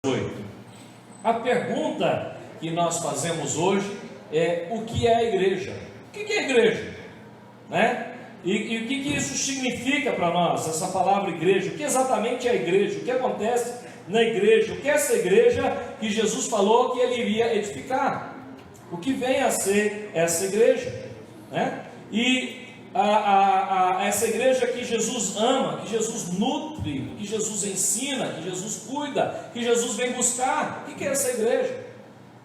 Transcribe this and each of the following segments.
8. A pergunta que nós fazemos hoje é: o que é a igreja? O que é a igreja? Né? E o que isso significa para nós, essa palavra igreja? O que exatamente é a igreja? O que acontece na igreja? O que é essa igreja que Jesus falou que ele iria edificar? O que vem a ser essa igreja? Né? E essa igreja que Jesus ama, que Jesus nutre, que Jesus ensina, que Jesus cuida, que Jesus vem buscar. O que é essa igreja?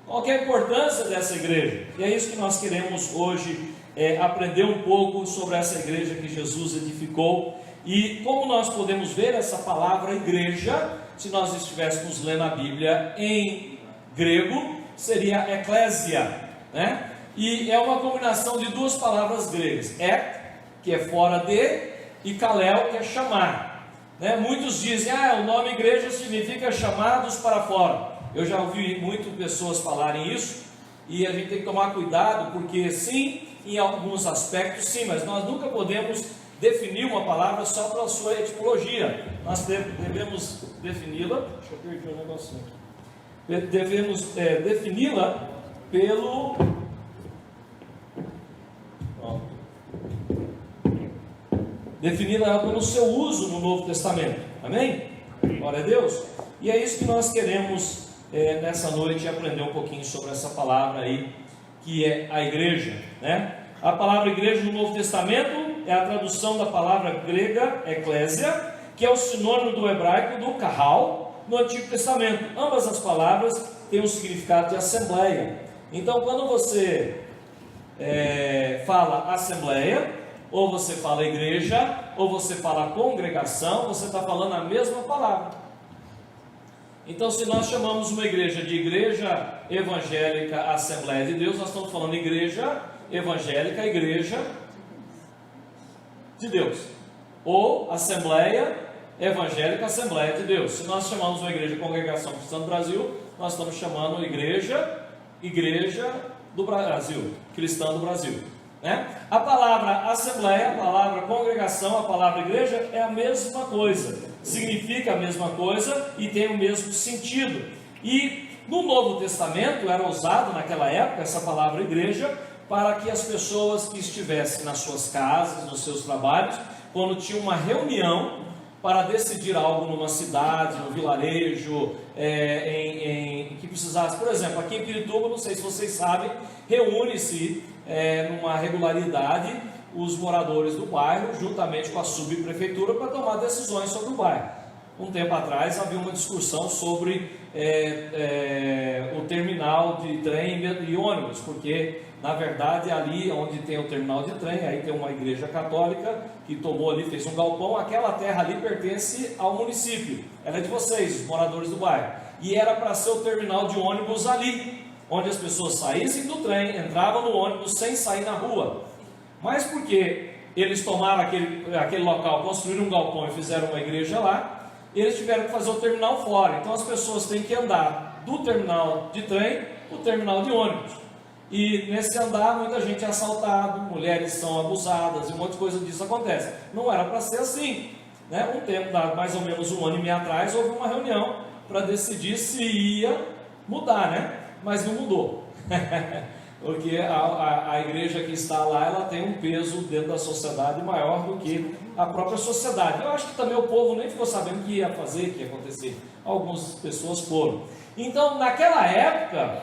Qual que é a importância dessa igreja? E é isso que nós queremos hoje aprender um pouco sobre essa igreja que Jesus edificou. E como nós podemos ver essa palavra igreja, se nós estivéssemos lendo a Bíblia em grego, seria eclésia, né? E é uma combinação de duas palavras gregas: que é fora de, e kalel, que é chamar, né? Muitos dizem, o nome igreja significa chamados para fora. Eu já ouvi muitas pessoas falarem isso, e a gente tem que tomar cuidado, porque sim, em alguns aspectos sim, mas nós nunca podemos definir uma palavra só pela sua etimologia. Nós devemos defini-la, deixa eu perder um negocinho aqui. Devemos defini-la pelo... defini-la pelo seu uso no Novo Testamento. Amém? Glória a Deus. E é isso que nós queremos nessa noite aprender um pouquinho sobre essa palavra aí, que é a igreja, né? A palavra igreja no Novo Testamento é a tradução da palavra grega eclésia, que é o sinônimo do hebraico do kahal no Antigo Testamento. Ambas as palavras têm o significado de assembleia. Então, quando você fala assembleia, ou você fala igreja, ou você fala congregação, você está falando a mesma palavra. Então, se nós chamamos uma igreja de igreja evangélica Assembleia de Deus, nós estamos falando igreja evangélica, igreja de Deus, ou Assembleia Evangélica, Assembleia de Deus. Se nós chamamos uma igreja Congregação Cristã do Brasil, nós estamos chamando igreja do Brasil, Cristã do Brasil, né? A palavra Assembleia, a palavra Congregação, a palavra igreja é a mesma coisa, significa a mesma coisa e tem o mesmo sentido. E no Novo Testamento era usado naquela época essa palavra igreja para que as pessoas que estivessem nas suas casas, nos seus trabalhos, quando tinha uma reunião para decidir algo numa cidade, no vilarejo, que precisasse, por exemplo, aqui em Pirituba, não sei se vocês sabem, reúne-se numa regularidade os moradores do bairro, juntamente com a subprefeitura, para tomar decisões sobre o bairro. Um tempo atrás havia uma discussão sobre o terminal de trem e ônibus, porque na verdade ali onde tem o terminal de trem, aí tem uma igreja católica que tomou ali, fez um galpão. Aquela terra ali pertence ao município, ela é de vocês, os moradores do bairro, e era para ser o terminal de ônibus ali, onde as pessoas saíssem do trem, entravam no ônibus sem sair na rua. Mas porque eles tomaram aquele local, construíram um galpão e fizeram uma igreja lá, eles tiveram que fazer o terminal fora. Então as pessoas têm que andar do terminal de trem para o terminal de ônibus. E nesse andar muita gente é assaltada, mulheres são abusadas e um monte de coisa disso acontece. Não era para ser assim, né? Um tempo, mais ou menos um ano e meio atrás, houve uma reunião para decidir se ia mudar, né? Mas não mudou. Porque a igreja que está lá, ela tem um peso dentro da sociedade maior do que a própria sociedade. Eu acho que também o povo nem ficou sabendo o que ia fazer, o que ia acontecer. Algumas pessoas foram. Então, naquela época,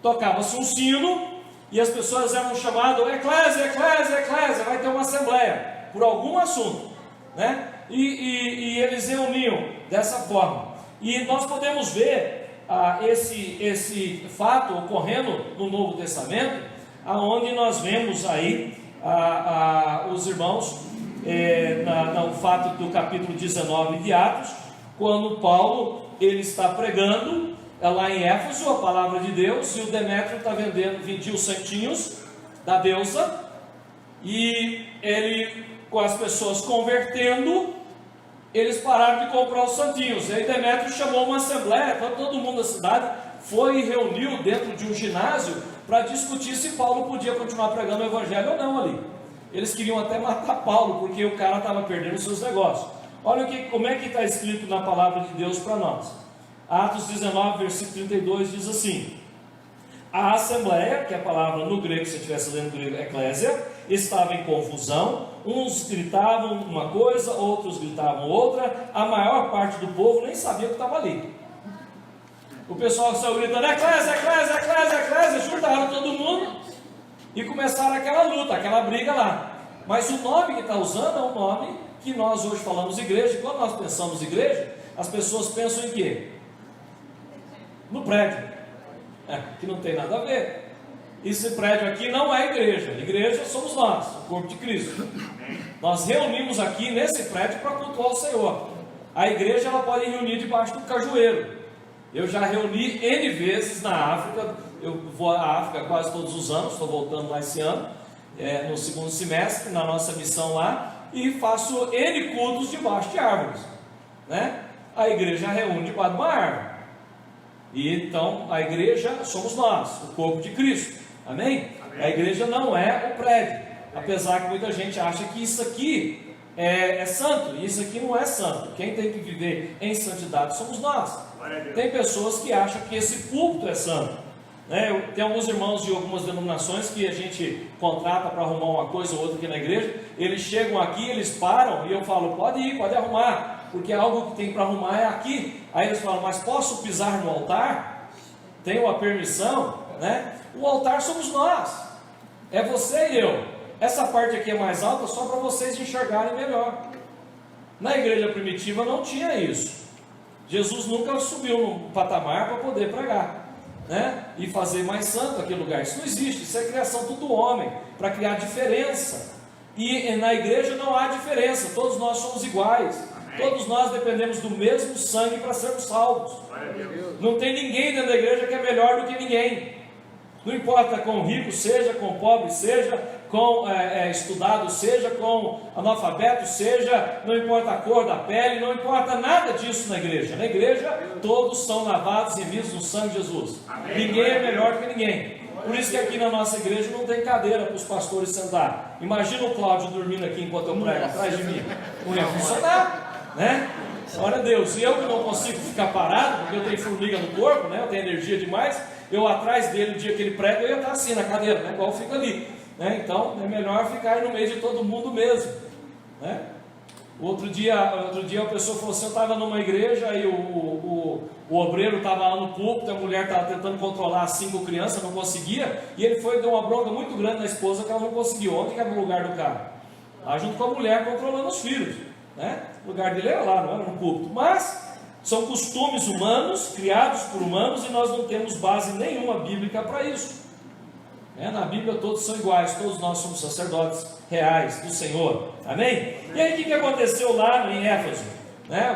tocava-se um sino e as pessoas eram chamadas eclésia, eclésia, eclésia, vai ter uma assembleia por algum assunto, né? E eles reuniam dessa forma. E nós podemos ver esse fato ocorrendo no Novo Testamento, aonde nós vemos aí os irmãos no fato do capítulo 19 de Atos, quando Paulo ele está pregando lá em Éfeso a palavra de Deus, e o Demétrio vendia os santinhos da deusa, e ele, com as pessoas convertendo, eles pararam de comprar os santinhos. E aí Demétrio chamou uma assembleia, todo mundo da cidade foi e reuniu dentro de um ginásio para discutir se Paulo podia continuar pregando o evangelho ou não ali. Eles queriam até matar Paulo, porque o cara estava perdendo seus negócios. Olha como é que está escrito na palavra de Deus para nós. Atos 19, versículo 32 diz assim: a assembleia, que é a palavra no grego, se você estivesse lendo grego, eclésia, estava em confusão, uns gritavam uma coisa, outros gritavam outra, a maior parte do povo nem sabia o que estava ali. O pessoal saiu gritando, eclésia, eclésia, eclésia, eclésia, juntaram todo mundo e começaram aquela luta, aquela briga lá. Mas o nome que está usando é um nome que nós hoje falamos igreja, e quando nós pensamos igreja, as pessoas pensam em quê? No prédio, que não tem nada a ver. Esse prédio aqui não é igreja, igreja somos nós, o corpo de Cristo. Nós reunimos aqui nesse prédio para cultuar o Senhor. A igreja ela pode reunir debaixo do cajueiro. Eu já reuni N vezes na África, eu vou à África quase todos os anos, estou voltando lá esse ano, no segundo semestre, na nossa missão lá, e faço N cultos debaixo de árvores, né? A igreja reúne debaixo de uma árvore, e então a igreja somos nós, o corpo de Cristo, amém? A igreja não é o prédio, apesar que muita gente acha que isso aqui é santo, e isso aqui não é santo. Quem tem que viver em santidade somos nós. Tem pessoas que acham que esse púlpito é santo, né? Tem alguns irmãos de algumas denominações que a gente contrata para arrumar uma coisa ou outra aqui na igreja. Eles chegam aqui, eles param e eu falo, pode ir, pode arrumar, porque algo que tem para arrumar é aqui. Aí eles falam, mas posso pisar no altar? Tenho a permissão, né? O altar somos nós, é você e eu. Essa parte aqui é mais alta só para vocês enxergarem melhor. Na igreja primitiva não tinha isso. Jesus nunca subiu num patamar para poder pregar, né? E fazer mais santo aquele lugar. Isso não existe, isso é criação tudo do homem, para criar diferença. E na igreja não há diferença, todos nós somos iguais. Todos nós dependemos do mesmo sangue para sermos salvos. Não tem ninguém dentro da igreja que é melhor do que ninguém. Não importa quão rico seja, quão pobre seja, quão estudado seja, quão analfabeto seja, não importa a cor da pele, não importa nada disso na igreja. Na igreja, todos são lavados e remidos no sangue de Jesus. Amém. Ninguém é melhor que ninguém. Por isso que aqui na nossa igreja não tem cadeira para os pastores sentar. Imagina o Cláudio dormindo aqui enquanto eu prego atrás de mim. Não ia funcionar, né? Glória a Deus. E eu que não consigo ficar parado, porque eu tenho formiga no corpo, né? Eu tenho energia demais. Eu atrás dele, no dia que ele prega, eu ia estar assim na cadeira, né? Igual fica ali, né? Então é melhor ficar aí no meio de todo mundo mesmo, né? Outro dia a pessoa falou assim, eu estava numa igreja e o obreiro estava lá no púlpito, a mulher estava tentando controlar as 5 crianças, não conseguia, e ele foi e deu uma bronca muito grande na esposa que ela não conseguiu. Onde que era o lugar do cara? Lá junto com a mulher controlando os filhos, né? O lugar dele era lá, não era no púlpito. Mas são costumes humanos, criados por humanos, e nós não temos base nenhuma bíblica para isso. Na Bíblia todos são iguais, todos nós somos sacerdotes reais do Senhor, amém? E aí o que aconteceu lá em Éfeso?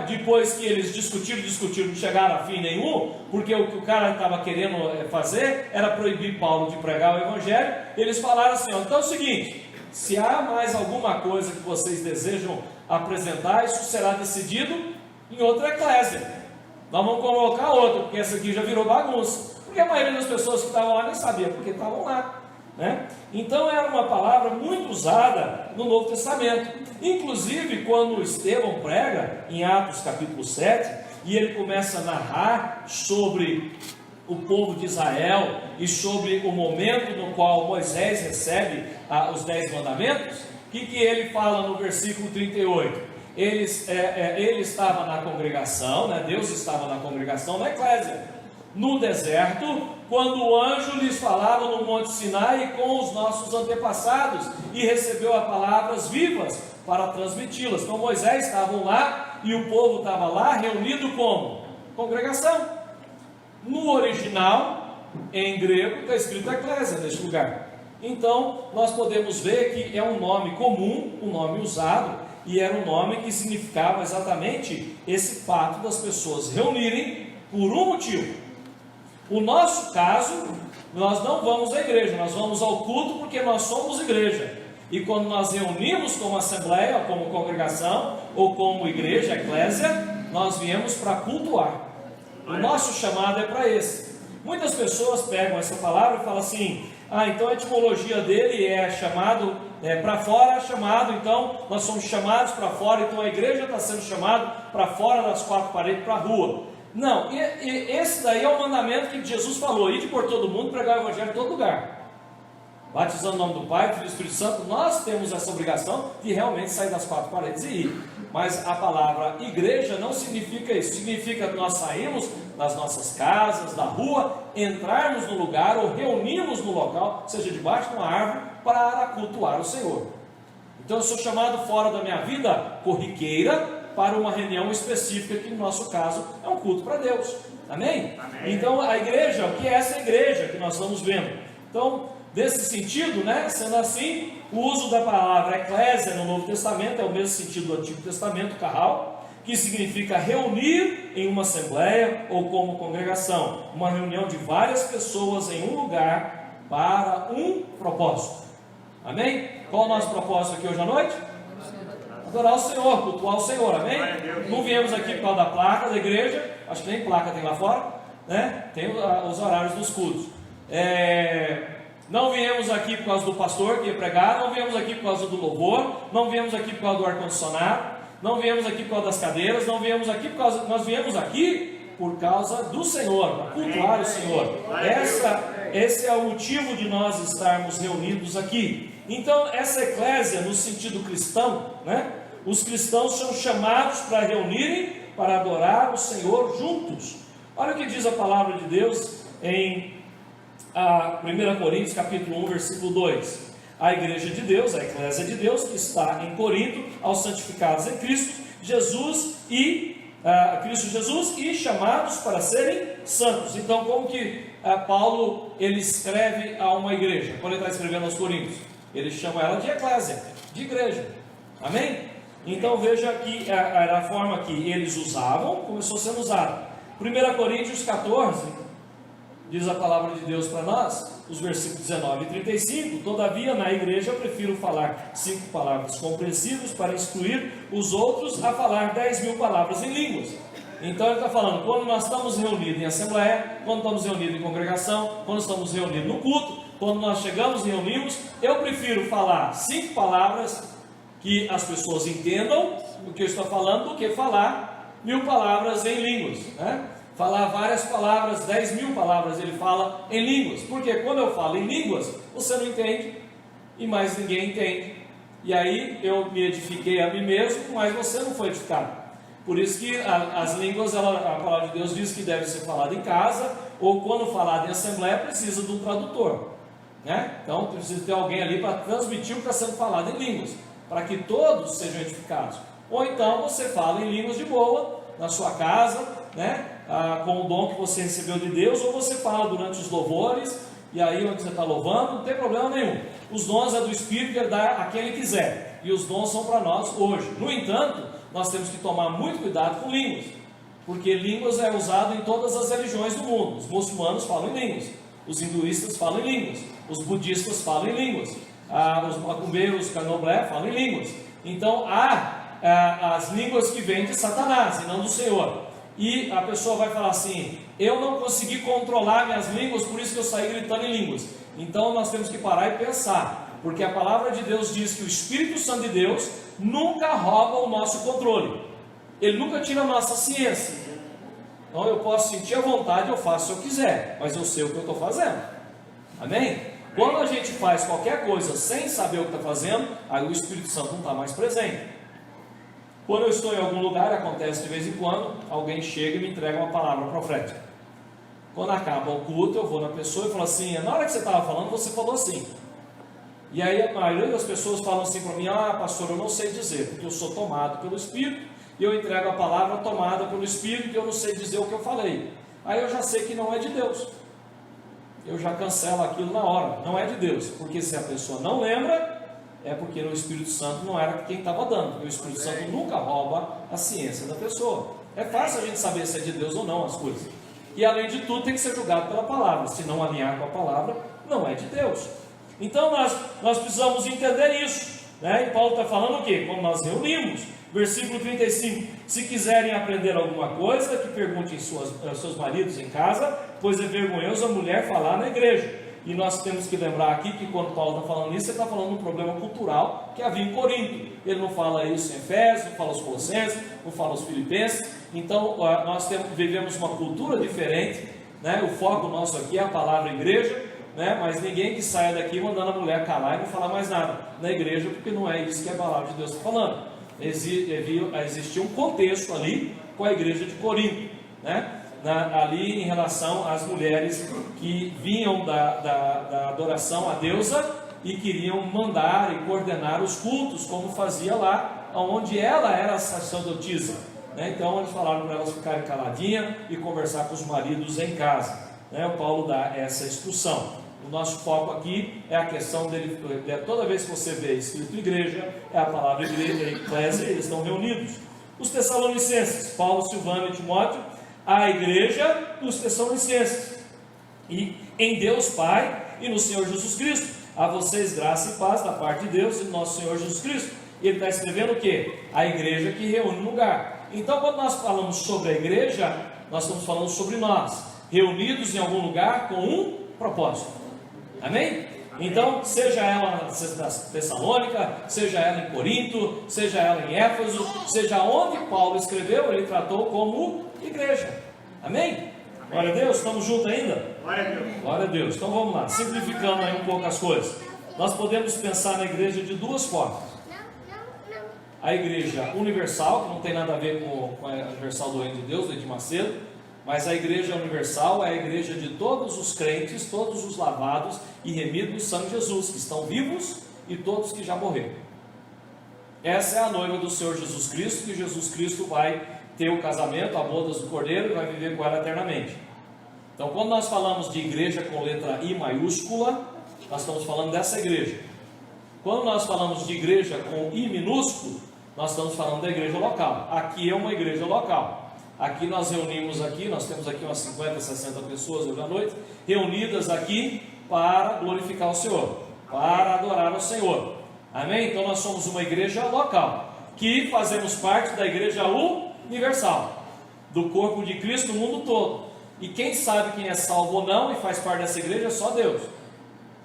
Depois que eles discutiram, não chegaram a fim nenhum, porque o que o cara estava querendo fazer era proibir Paulo de pregar o Evangelho. Eles falaram assim, então é o seguinte, se há mais alguma coisa que vocês desejam apresentar, isso será decidido em outra eclésia. Nós vamos colocar outra, porque essa aqui já virou bagunça. Porque a maioria das pessoas que estavam lá nem sabia porque estavam lá, né? Então era uma palavra muito usada no Novo Testamento. Inclusive quando Estevão prega em Atos capítulo 7, e ele começa a narrar sobre o povo de Israel e sobre o momento no qual Moisés recebe os 10 mandamentos, o que ele fala no versículo 38? Ele estava na congregação, né? Deus estava na congregação, na eclésia, no deserto, quando o anjo lhes falava no Monte Sinai com os nossos antepassados e recebeu as palavras vivas para transmiti-las. Então Moisés estava lá e o povo estava lá reunido como? Congregação. No original, em grego, está escrito eclésia neste lugar. Então nós podemos ver que é um nome comum, um nome usado, e era um nome que significava exatamente esse fato das pessoas reunirem por um motivo. O nosso caso, nós não vamos à igreja, nós vamos ao culto porque nós somos igreja. E quando nós reunimos como assembleia, ou como congregação, ou como igreja, eclésia, nós viemos para cultuar. O nosso chamado é para esse. Muitas pessoas pegam essa palavra e falam assim, então a etimologia dele é chamado para fora, chamado, então nós somos chamados para fora, então a igreja está sendo chamada para fora das 4 paredes, para a rua. Não, e esse daí é o mandamento que Jesus falou: ide por todo mundo, pregar o evangelho em todo lugar, batizando o nome do Pai, do Filho e do Espírito Santo. Nós temos essa obrigação de realmente sair das quatro paredes e ir. Mas a palavra igreja não significa isso. Significa que nós saímos das nossas casas, da rua, entrarmos no lugar ou reunirmos no local, seja debaixo de uma árvore, para cultuar o Senhor. Então eu sou chamado fora da minha vida corriqueira para uma reunião específica, que no nosso caso é um culto para Deus. Amém? Amém. Então a igreja, o que é essa igreja que nós estamos vendo? Então, nesse sentido, né, sendo assim, o uso da palavra eclésia no Novo Testamento é o mesmo sentido do Antigo Testamento, carral, que significa reunir em uma assembleia ou como congregação, uma reunião de várias pessoas em um lugar para um propósito. Amém? Qual é o nosso propósito aqui hoje à noite? Adorar o Senhor, cultuar o Senhor, amém? Não viemos aqui por causa da placa da igreja, acho que nem placa tem lá fora, né? Tem os horários dos cultos. Não viemos aqui por causa do pastor que ia pregar, não viemos aqui por causa do louvor, não viemos aqui por causa do ar-condicionado, não viemos aqui por causa das cadeiras, não viemos aqui por causa, nós viemos aqui por causa do Senhor, para cultuar o Senhor. Esse é o motivo de nós estarmos reunidos aqui. Então, essa eclésia, no sentido cristão, né? Os cristãos são chamados para reunirem, para adorar o Senhor juntos. Olha o que diz a palavra de Deus em 1 Coríntios capítulo 1, versículo 2. A igreja de Deus, a eclésia de Deus, que está em Corinto, aos santificados em Cristo Jesus e chamados para serem santos. Então, como que Paulo ele escreve a uma igreja? Quando ele está escrevendo aos Coríntios, ele chama ela de eclésia, de igreja. Amém? Então veja que a forma que eles usavam começou sendo usada. 1 Coríntios 14 diz a palavra de Deus para nós, os versículos 19 e 35: todavia na igreja eu prefiro falar 5 palavras compreensíveis para instruir os outros a falar 10.000 palavras em línguas. Então ele está falando, quando nós estamos reunidos em assembleia, quando estamos reunidos em congregação, quando estamos reunidos no culto, quando nós chegamos e reunimos, eu prefiro falar 5 palavras que as pessoas entendam o que eu estou falando, do que falar 1.000 palavras em línguas, né? Falar várias palavras, 10.000 palavras ele fala em línguas, porque quando eu falo em línguas, você não entende e mais ninguém entende, e aí eu me edifiquei a mim mesmo, mas você não foi edificado. Por isso que as línguas, a palavra de Deus diz que deve ser falada em casa, ou quando falada em assembleia precisa de um tradutor, né? Então precisa ter alguém ali para transmitir o que está sendo falado em línguas, para que todos sejam edificados. Ou então você fala em línguas de boa, na sua casa, né? Com o dom que você recebeu de Deus, ou você fala durante os louvores, e aí onde você está louvando, não tem problema nenhum. Os dons é do Espírito, que ele dá a quem ele quiser, e os dons são para nós hoje. No entanto, nós temos que tomar muito cuidado com línguas, porque línguas é usado em todas as religiões do mundo. Os muçulmanos falam em línguas, os hinduístas falam em línguas, os budistas falam em línguas, os macumbeiros, os candomblé falam em línguas. Então há as línguas que vêm de Satanás e não do Senhor. E a pessoa vai falar assim, eu não consegui controlar minhas línguas, por isso que eu saí gritando em línguas. Então nós temos que parar e pensar, porque a palavra de Deus diz que o Espírito Santo de Deus nunca rouba o nosso controle, ele nunca tira a nossa ciência. Então eu posso sentir a vontade, eu faço se eu quiser, mas eu sei o que eu estou fazendo. Amém? Quando a gente faz qualquer coisa sem saber o que está fazendo, aí o Espírito Santo não está mais presente. Quando eu estou em algum lugar, acontece de vez em quando, alguém chega e me entrega uma palavra profética. Quando acaba o culto, eu vou na pessoa e falo assim, na hora que você estava falando, você falou assim. E aí a maioria das pessoas falam assim para mim, pastor, eu não sei dizer, porque eu sou tomado pelo Espírito, e eu entrego a palavra tomada pelo Espírito, e eu não sei dizer o que eu falei. Aí eu já sei que não é de Deus. Eu já cancelo aquilo na hora, não é de Deus, porque se a pessoa não lembra, é porque o Espírito Santo não era quem estava dando, porque o Espírito Santo nunca rouba a ciência da pessoa. É fácil a gente saber se é de Deus ou não as coisas. E além de tudo tem que ser julgado pela palavra, se não alinhar com a palavra, não é de Deus. Então nós precisamos entender isso, né? E Paulo está falando o quê? Quando nós reunimos, versículo 35, se quiserem aprender alguma coisa, que perguntem seus maridos em casa, pois é vergonhoso a mulher falar na igreja. E nós temos que lembrar aqui que quando Paulo está falando isso, ele está falando de um problema cultural que havia em Corinto. Ele não fala isso em Efésios, não fala aos Colossenses, não fala aos Filipenses. Então nós vivemos uma cultura diferente, né? O foco nosso aqui é a palavra igreja, né? Mas ninguém que saia daqui mandando a mulher calar e não falar mais nada na igreja, porque não é isso que a palavra de Deus está falando. Existia um contexto ali com a igreja de Corinto, né? Ali em relação às mulheres que vinham da adoração à deusa e queriam mandar e coordenar os cultos, como fazia lá, onde ela era a sacerdotisa, né? Então eles falaram para elas ficarem caladinhas e conversar com os maridos em casa, né? O Paulo dá essa instrução. O nosso foco aqui é a questão dele, toda vez que você vê escrito igreja, é a palavra igreja, eclésia, eles estão reunidos. Os Tessalonicenses, Paulo, Silvano e Timóteo, a igreja dos Tessalonicenses, e em Deus Pai e no Senhor Jesus Cristo, a vocês graça e paz da parte de Deus e do nosso Senhor Jesus Cristo. Ele está escrevendo o que? A igreja que reúne no lugar. Então quando nós falamos sobre a igreja, nós estamos falando sobre nós, reunidos em algum lugar com um propósito. Amém? Então, seja ela na Tessalônica, seja ela em Corinto, seja ela em Éfeso, seja onde Paulo escreveu, ele tratou como igreja. Amém? Glória a Deus, estamos juntos ainda? Glória a Deus. Glória a Deus. Então vamos lá, simplificando aí um pouco as coisas. Nós podemos pensar na igreja de duas formas. A igreja universal, que não tem nada a ver com a universal do reino de Deus, do Edir Macedo. Mas a igreja universal é a igreja de todos os crentes, todos os lavados e remidos no sangue de Jesus, que estão vivos e todos que já morreram. Essa é a noiva do Senhor Jesus Cristo, que Jesus Cristo vai ter o casamento, a bodas do Cordeiro, e vai viver com ela eternamente. Então, quando nós falamos de igreja com letra I maiúscula, nós estamos falando dessa igreja. Quando nós falamos de igreja com I minúsculo, nós estamos falando da igreja local. Aqui é uma igreja local. Aqui nós reunimos aqui, nós temos aqui umas 50, 60 pessoas hoje à noite, reunidas aqui para glorificar o Senhor, para adorar o Senhor. Amém? Então nós somos uma igreja local, que fazemos parte da igreja universal, do corpo de Cristo no mundo todo. E quem sabe quem é salvo ou não e faz parte dessa igreja é só Deus,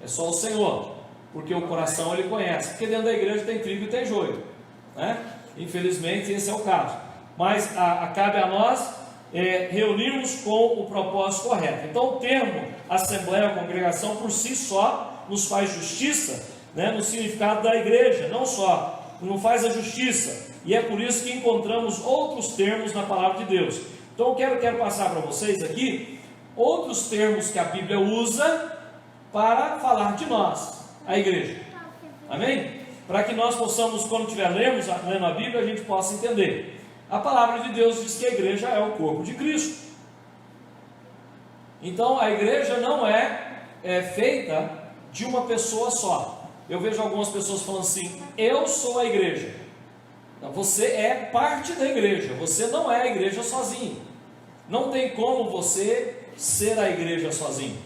é só o Senhor, porque o coração ele conhece, porque dentro da igreja tem trigo e tem joio, né? Infelizmente esse é o caso. Mas cabe a nós reunirmos com o propósito correto. Então o termo assembleia, congregação, por si só nos faz justiça, né, no significado da igreja, não faz a justiça, e é por isso que encontramos outros termos na palavra de Deus. Então eu quero passar para vocês aqui outros termos que a Bíblia usa para falar de nós, a igreja. Amém? Para que nós possamos, quando estiver lendo a Bíblia, a gente possa entender. A palavra de Deus diz que a igreja é o corpo de Cristo. Então a igreja não é feita de uma pessoa só. Eu vejo algumas pessoas falando assim: eu sou a igreja. Não, você é parte da igreja, você não é a igreja sozinho. Não tem como você ser a igreja sozinho.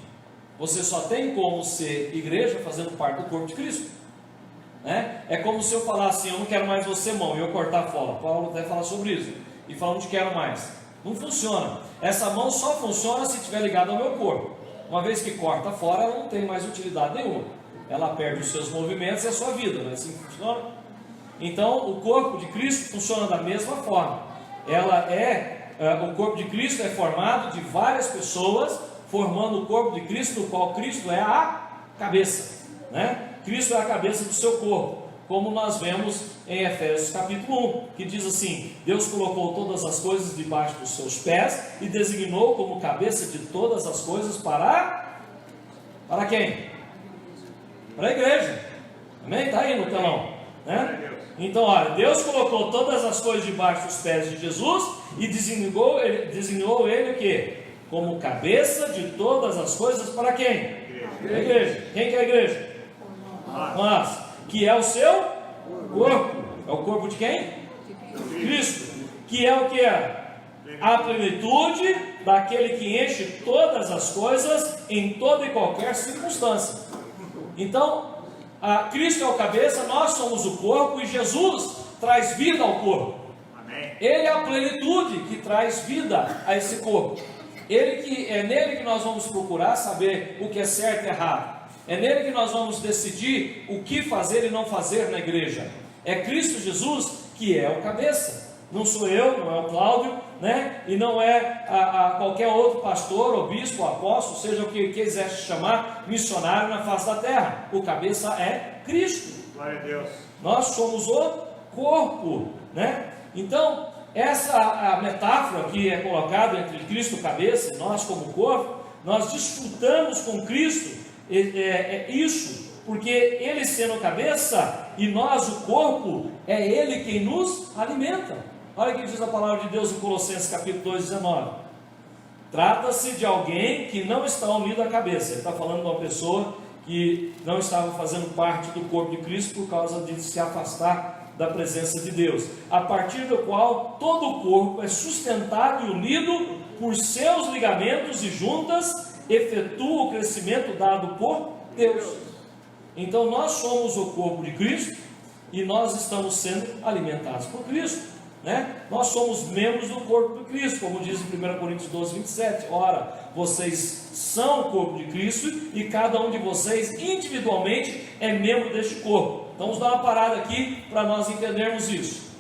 Você só tem como ser igreja fazendo parte do corpo de Cristo. É como se eu falasse assim: eu não quero mais você, mão, e eu cortar fora. Paulo até fala sobre isso, e fala: não te quero mais. Não funciona. Essa mão só funciona se estiver ligada ao meu corpo. Uma vez que corta fora, ela não tem mais utilidade nenhuma. Ela perde os seus movimentos e a sua vida, não é assim que funciona? Então o corpo de Cristo funciona da mesma forma. O corpo de Cristo é formado de várias pessoas, formando o corpo de Cristo, no qual Cristo é a cabeça, né? Cristo é a cabeça do seu corpo, como nós vemos em Efésios capítulo 1, que diz assim: Deus colocou todas as coisas debaixo dos seus pés e designou como cabeça de todas as coisas para quem? Para a igreja. Amém? Está aí no telão, né? Então olha, Deus colocou todas as coisas debaixo dos pés de Jesus e designou ele o quê? Como cabeça de todas as coisas para quem? A igreja. Quem que é a igreja? Mas, que é o seu corpo. É o corpo de quem? Cristo. Que é o que é? A plenitude daquele que enche todas as coisas em toda e qualquer circunstância. Então, Cristo é o cabeça, nós somos o corpo, e Jesus traz vida ao corpo. Ele é a plenitude que traz vida a esse corpo. É nele que nós vamos procurar saber o que é certo e errado. É nele que nós vamos decidir o que fazer e não fazer na igreja. É Cristo Jesus que é o cabeça. Não sou eu, não é o Cláudio, né? E não é qualquer outro pastor, ou bispo, ou apóstolo, seja o que quiser chamar, missionário na face da terra. O cabeça é Cristo. Glória a Deus. Nós somos o corpo, né? Então, essa metáfora que é colocada entre Cristo cabeça e nós como corpo, nós desfrutamos com Cristo isso, porque Ele sendo cabeça e nós o corpo, é Ele quem nos alimenta. Olha o que diz a palavra de Deus em Colossenses capítulo 2:19. Trata-se de alguém que não está unido à cabeça. Ele está falando de uma pessoa que não estava fazendo parte do corpo de Cristo por causa de se afastar da presença de Deus, a partir do qual todo o corpo é sustentado e unido por seus ligamentos e juntas, efetua o crescimento dado por Deus. Então nós somos o corpo de Cristo e nós estamos sendo alimentados por Cristo, né? Nós somos membros do corpo de Cristo, como diz em 1 Coríntios 12:27. Ora, vocês são o corpo de Cristo e cada um de vocês individualmente é membro deste corpo. Então vamos dar uma parada aqui para nós entendermos isso.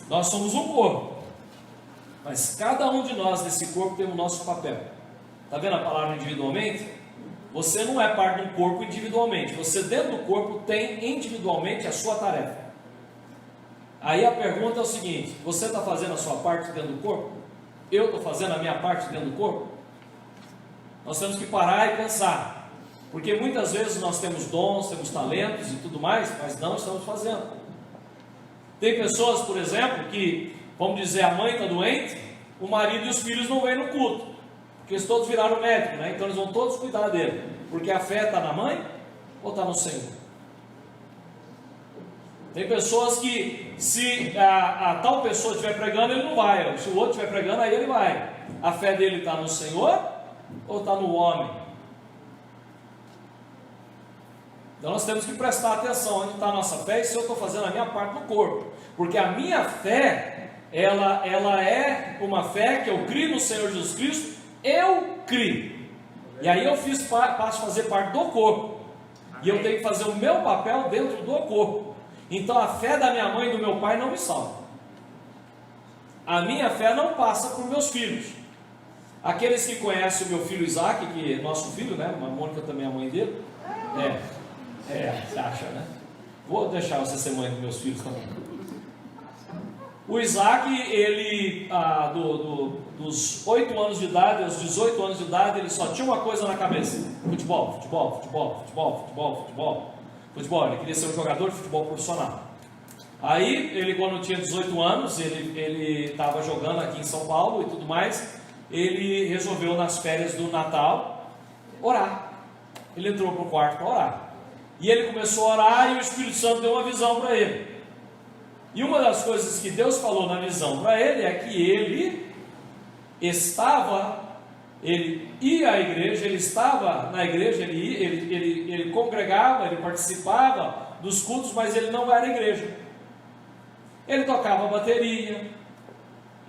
Nós somos um corpo, mas cada um de nós nesse corpo tem o nosso papel. Está vendo a palavra individualmente? Você não é parte do corpo individualmente. Você dentro do corpo tem individualmente a sua tarefa. Aí a pergunta é o seguinte: você está fazendo a sua parte dentro do corpo? Eu estou fazendo a minha parte dentro do corpo? Nós temos que parar e pensar, porque muitas vezes nós temos dons, temos talentos e tudo mais, mas não estamos fazendo. Tem pessoas, por exemplo, que, vamos dizer, a mãe está doente, o marido e os filhos não vêm no culto, porque eles todos viraram médico, né? Então eles vão todos cuidar dele, porque a fé está na mãe ou está no Senhor? Tem pessoas que, se a tal pessoa estiver pregando, ele não vai. Se o outro estiver pregando, aí ele vai. A fé dele está no Senhor ou está no homem? Então nós temos que prestar atenção onde está a nossa fé e se eu estou fazendo a minha parte do corpo. Porque a minha fé, ela é uma fé que eu crio no Senhor Jesus Cristo, eu crio. E aí eu passo a fazer parte do corpo. E eu tenho que fazer o meu papel dentro do corpo. Então a fé da minha mãe e do meu pai não me salva. A minha fé não passa para os meus filhos. Aqueles que conhecem o meu filho Isaac, que é nosso filho, né? A Mônica também é a mãe dele. Você acha, né? Vou deixar você ser mãe dos meus filhos também. O Isaac, ele, dos 8 anos de idade aos 18 anos de idade, ele só tinha uma coisa na cabeça: futebol, futebol, futebol, futebol, futebol, futebol. Futebol, ele queria ser um jogador de futebol profissional. Aí, ele quando tinha 18 anos, ele estava jogando aqui em São Paulo e tudo mais, ele resolveu nas férias do Natal, orar. Ele entrou para o quarto para orar. E ele começou a orar e o Espírito Santo deu uma visão para ele. E uma das coisas que Deus falou na visão para ele é que ele ia à igreja, ele estava na igreja, ele congregava, ele participava dos cultos, mas ele não era igreja. Ele tocava bateria,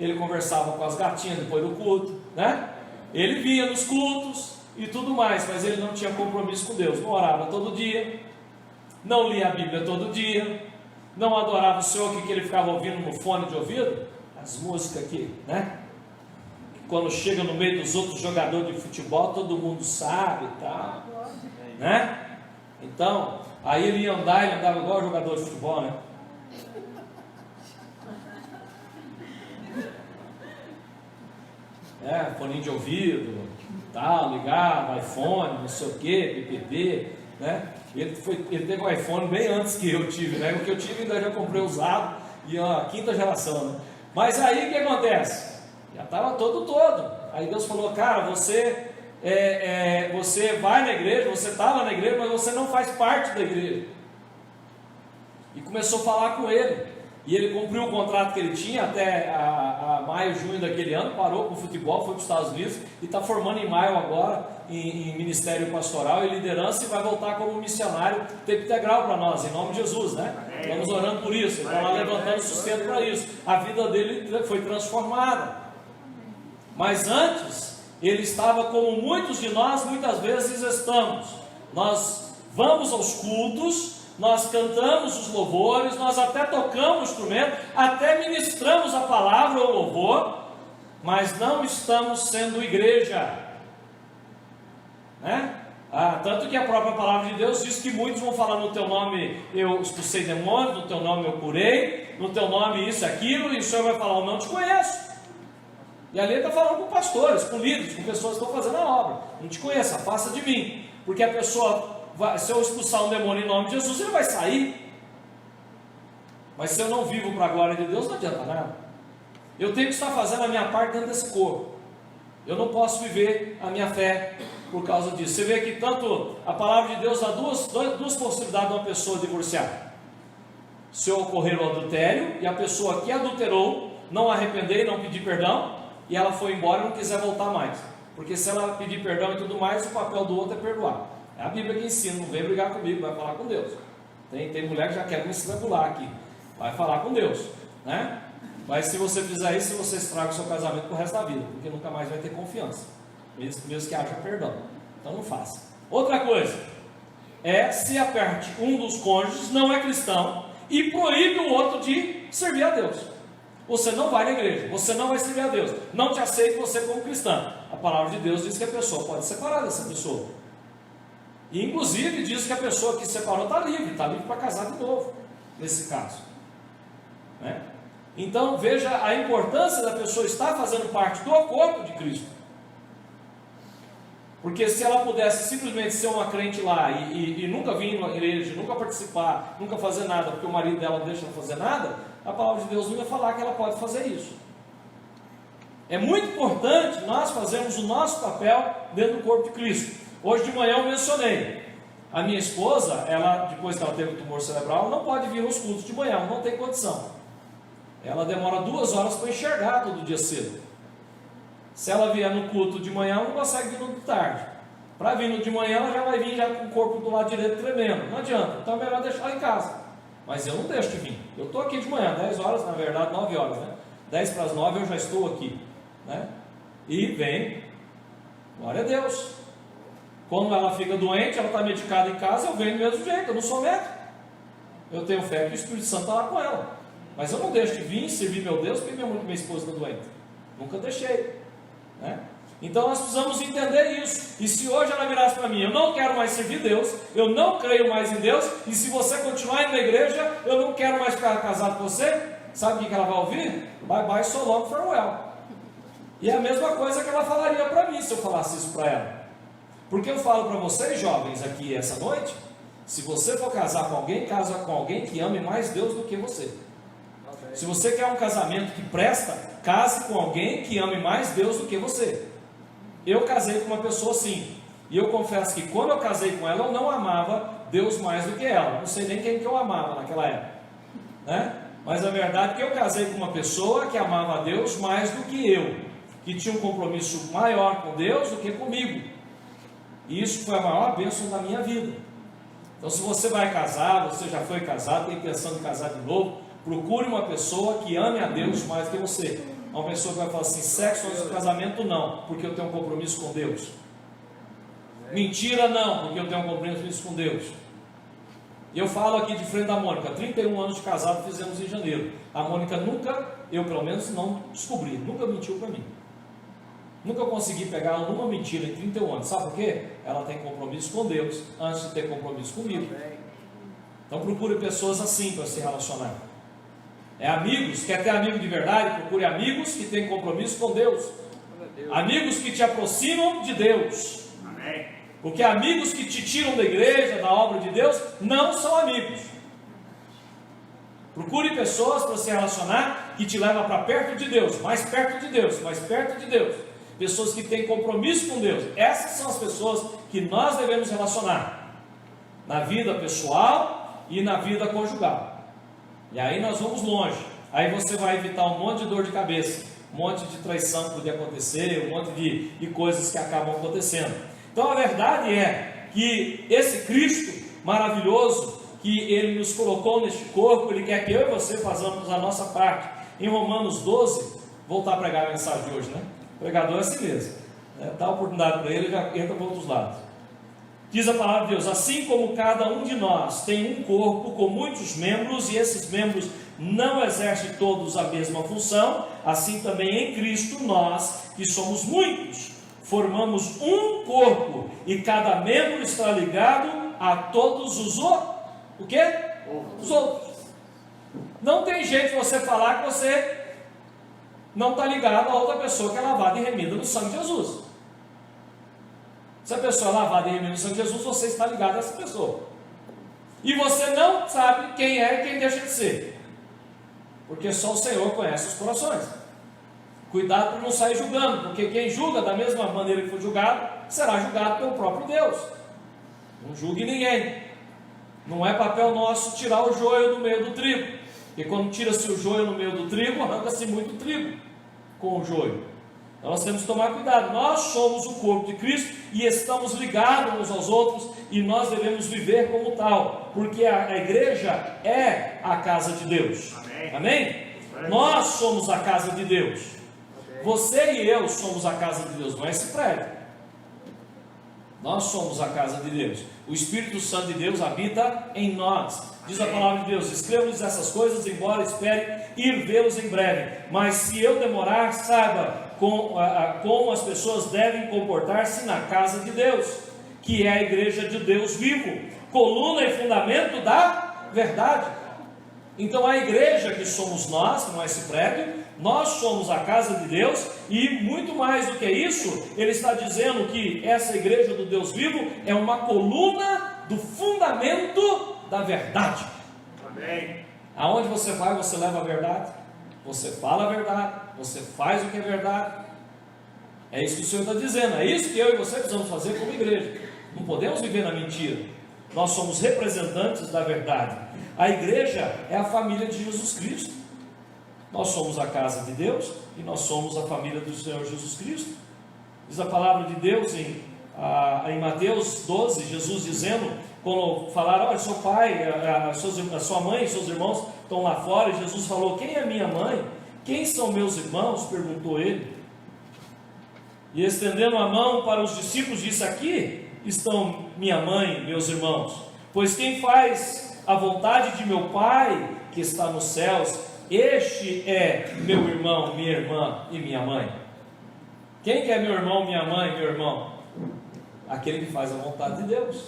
ele conversava com as gatinhas depois do culto, né? Ele vinha nos cultos e tudo mais, mas ele não tinha compromisso com Deus. Não orava todo dia, não lia a Bíblia todo dia, não adorava o Senhor, que ele ficava ouvindo no fone de ouvido, as músicas aqui, né? Quando chega no meio dos outros jogadores de futebol, todo mundo sabe e tal, né? Então, aí ele ia andar, ele andava igual jogador de futebol, né? Foninho de ouvido, tal, ligava, iPhone, não sei o que, PPP, né? Ele teve um iPhone bem antes que eu tive, né? O que eu tive ainda já comprei usado, e a 5ª geração, né? Mas aí o que acontece? Já estava todo. Aí Deus falou: cara, você vai na igreja, você estava na igreja, mas você não faz parte da igreja. E começou a falar com ele. E ele cumpriu o contrato que ele tinha até a maio, junho daquele ano, parou com o futebol, foi para os Estados Unidos e está formando em maio agora em ministério pastoral e liderança, e vai voltar como missionário tempo integral para nós, em nome de Jesus, né? Estamos orando por isso, ele está lá levantando sustento para isso. A vida dele foi transformada. Mas antes, ele estava como muitos de nós muitas vezes estamos. Nós vamos aos cultos, nós cantamos os louvores, nós até tocamos o instrumento, até ministramos a palavra ou louvor, mas não estamos sendo igreja, né? Tanto que a própria palavra de Deus diz que muitos vão falar: no teu nome eu expulsei demônios, no teu nome eu curei, no teu nome isso e aquilo, e o Senhor vai falar: eu não te conheço. E ali ele está falando com pastores, com líderes, com pessoas que estão fazendo a obra: não te conheço, afasta de mim. Porque a pessoa, se eu expulsar um demônio em nome de Jesus, ele vai sair. Mas se eu não vivo para a glória de Deus, não adianta nada. Eu tenho que estar fazendo a minha parte dentro desse corpo. Eu não posso viver a minha fé por causa disso. Você vê que tanto a palavra de Deus dá duas possibilidades de uma pessoa divorciar: se ocorrer o adultério e a pessoa que adulterou não arrepender e não pedir perdão, e ela foi embora e não quiser voltar mais. Porque se ela pedir perdão e tudo mais, o papel do outro é perdoar. É a Bíblia que ensina, não vem brigar comigo, vai falar com Deus. Tem mulher que já quer me estrangular aqui, vai falar com Deus, né? Mas se você fizer isso, você estraga o seu casamento pro resto da vida, porque nunca mais vai ter confiança, mesmo que haja perdão. Então não faça. Outra coisa é se aperte um dos cônjuges, não é cristão, e proíbe o outro de servir a Deus. Você não vai na igreja, você não vai servir a Deus, não te aceita você como cristão. A palavra de Deus diz que a pessoa pode separar dessa pessoa, e inclusive diz que a pessoa que separou está livre para casar de novo, nesse caso, né? Então veja a importância da pessoa estar fazendo parte do corpo de Cristo. Porque se ela pudesse simplesmente ser uma crente lá e nunca vir na igreja, nunca participar, nunca fazer nada, porque o marido dela não deixa ela fazer nada, a palavra de Deus não ia falar que ela pode fazer isso. É muito importante nós fazermos o nosso papel dentro do corpo de Cristo. Hoje de manhã eu mencionei, a minha esposa, ela, depois que ela teve tumor cerebral, não pode vir aos cultos de manhã, não tem condição. Ela demora 2 horas para enxergar todo dia cedo. Se ela vier no culto de manhã, ela não consegue vir no de tarde. Para vir no de manhã, ela já vai vir já com o corpo do lado direito tremendo. Não adianta, então é melhor deixar ela em casa. Mas eu não deixo de vir. Eu estou aqui de manhã, 10 horas, na verdade 9 horas, né? 10 para as 9 eu já estou aqui, né? E vem, glória a Deus. Quando ela fica doente, ela está medicada em casa, eu venho do mesmo jeito, eu não sou médico. Eu tenho fé que o Espírito Santo está lá com ela. Mas eu não deixo de vir servir meu Deus porque minha esposa está doente. Nunca deixei, né? Então nós precisamos entender isso. E se hoje ela virasse para mim: eu não quero mais servir Deus, eu não creio mais em Deus, e se você continuar indo na igreja, eu não quero mais ficar casado com você, sabe o que ela vai ouvir? Bye bye, so long, farewell. E é a mesma coisa que ela falaria para mim se eu falasse isso para ela. Porque eu falo para vocês jovens aqui essa noite: se você for casar com alguém, casa com alguém que ame mais Deus do que você. Se você quer um casamento que presta, case com alguém que ame mais Deus do que você. Eu casei com uma pessoa assim, e eu confesso que quando eu casei com ela, eu não amava Deus mais do que ela. Não sei nem quem que eu amava naquela época, né? Mas a verdade é que eu casei com uma pessoa que amava a Deus mais do que eu, que tinha um compromisso maior com Deus do que comigo. E isso foi a maior bênção da minha vida. Então, se você vai casar, você já foi casado, tem intenção de casar de novo, procure uma pessoa que ame a Deus mais do que você. Uma pessoa que vai falar assim: sexo antes do casamento não, porque eu tenho um compromisso com Deus. Mentira não, porque eu tenho um compromisso com Deus. E eu falo aqui de frente da Mônica, 31 anos de casado fizemos em janeiro. A Mônica nunca, eu pelo menos não descobri, nunca mentiu para mim. Nunca consegui pegar ela numa mentira em 31 anos. Sabe por quê? Ela tem compromisso com Deus antes de ter compromisso comigo. Então procure pessoas assim para se relacionar. É amigos, quer ter amigo de verdade? Procure amigos que têm compromisso com Deus. Amigos que te aproximam de Deus. Amém. Porque amigos que te tiram da igreja, da obra de Deus, não são amigos. Procure pessoas para se relacionar que te levam para perto de Deus, mais perto de Deus, mais perto de Deus. Pessoas que têm compromisso com Deus. Essas são as pessoas que nós devemos relacionar na vida pessoal e na vida conjugal. E aí nós vamos longe. Aí você vai evitar um monte de dor de cabeça, um monte de traição que podia acontecer, um monte de coisas que acabam acontecendo. Então a verdade é que esse Cristo maravilhoso, que Ele nos colocou neste corpo, Ele quer que eu e você façamos a nossa parte. Em Romanos 12, voltar a pregar a mensagem de hoje, né? O pregador é assim mesmo. Dá oportunidade para ele, já entra para outros lados. Diz a palavra de Deus: assim como cada um de nós tem um corpo com muitos membros, e esses membros não exercem todos a mesma função, assim também em Cristo nós, que somos muitos, formamos um corpo, e cada membro está ligado a todos os outros. O quê? Os outros. Não tem jeito de você falar que você não está ligado a outra pessoa que é lavada e remida no sangue de Jesus. Se a pessoa é lavada e remida no sangue de Jesus, você está ligado a essa pessoa. E você não sabe quem é e quem deixa de ser, porque só o Senhor conhece os corações. Cuidado para não sair julgando, porque quem julga da mesma maneira que foi julgado, será julgado pelo próprio Deus. Não julgue ninguém. Não é papel nosso tirar o joio do meio do trigo, porque quando tira-se o joio no meio do trigo, arranca-se muito trigo com o joio. Então nós temos que tomar cuidado. Nós somos o corpo de Cristo e estamos ligados uns aos outros, e nós devemos viver como tal, porque a igreja é a casa de Deus. Amém? Amém? Nós somos a casa de Deus. Você e eu somos a casa de Deus, não é esse prédio. Nós somos a casa de Deus. O Espírito Santo de Deus habita em nós. Diz a palavra de Deus: escrevo-lhes essas coisas, embora espere ir vê-los em breve. Mas se eu demorar, saiba como as pessoas devem comportar-se na casa de Deus, que é a igreja de Deus vivo, coluna e fundamento da verdade. Então a igreja que somos nós, não é esse prédio, nós somos a casa de Deus, e muito mais do que isso, ele está dizendo que essa igreja do Deus vivo é uma coluna do fundamento da verdade. Amém. Aonde você vai, você leva a verdade, você fala a verdade, você faz o que é verdade. É isso que o Senhor está dizendo, é isso que eu e você precisamos fazer como igreja. Não podemos viver na mentira. Nós somos representantes da verdade. A igreja é a família de Jesus Cristo. Nós somos a casa de Deus e nós somos a família do Senhor Jesus Cristo. Diz a palavra de Deus em Mateus 12, Jesus dizendo, quando falaram: olha, seu pai, a sua mãe e seus irmãos estão lá fora, e Jesus falou: quem é minha mãe? Quem são meus irmãos? Perguntou ele. E estendendo a mão para os discípulos, disse: aqui estão minha mãe e meus irmãos, pois quem faz a vontade de meu Pai que está nos céus, este é meu irmão, minha irmã e minha mãe. Quem que é meu irmão, minha mãe e meu irmão? Aquele que faz a vontade de Deus,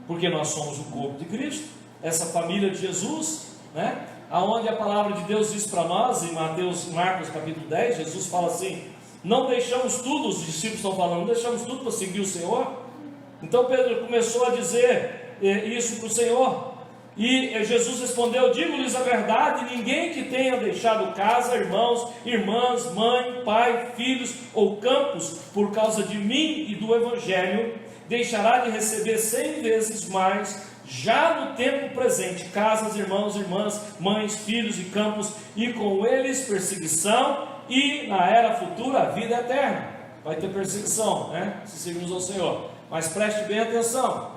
porque nós somos o corpo de Cristo, essa família de Jesus, né? Aonde a palavra de Deus diz para nós, em Marcos capítulo 10, Jesus fala assim: não deixamos tudo, os discípulos estão falando, não deixamos tudo para seguir o Senhor. Então Pedro começou a dizer isso para o Senhor, e Jesus respondeu: digo-lhes a verdade, ninguém que tenha deixado casa, irmãos, irmãs, mãe, pai, filhos ou campos, por causa de mim e do Evangelho, deixará de receber 100 vezes mais, já no tempo presente, casas, irmãos, irmãs, mães, filhos e campos, e com eles perseguição, e na era futura a vida eterna. Vai ter perseguição, né? Se seguirmos ao Senhor. Mas preste bem atenção: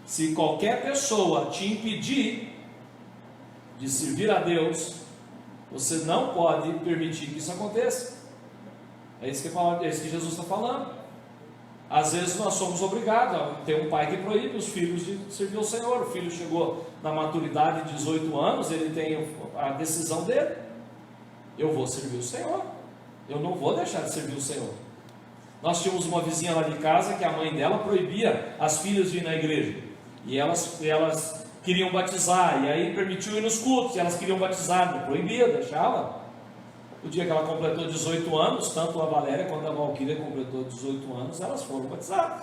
se qualquer pessoa te impedir de servir a Deus, você não pode permitir que isso aconteça. É isso que Jesus está falando. Às vezes nós somos obrigados a ter um pai que proíbe os filhos de servir ao Senhor. O filho chegou na maturidade de 18 anos, ele tem a decisão dele: eu vou servir o Senhor, eu não vou deixar de servir o Senhor. Nós tínhamos uma vizinha lá de casa que a mãe dela proibia as filhas de ir na igreja, e elas queriam batizar, e aí permitiu ir nos cultos, e elas queriam batizar, não proibia, deixava. O dia que ela completou 18 anos, tanto a Valéria quanto a Valquíria completou 18 anos, elas foram batizadas,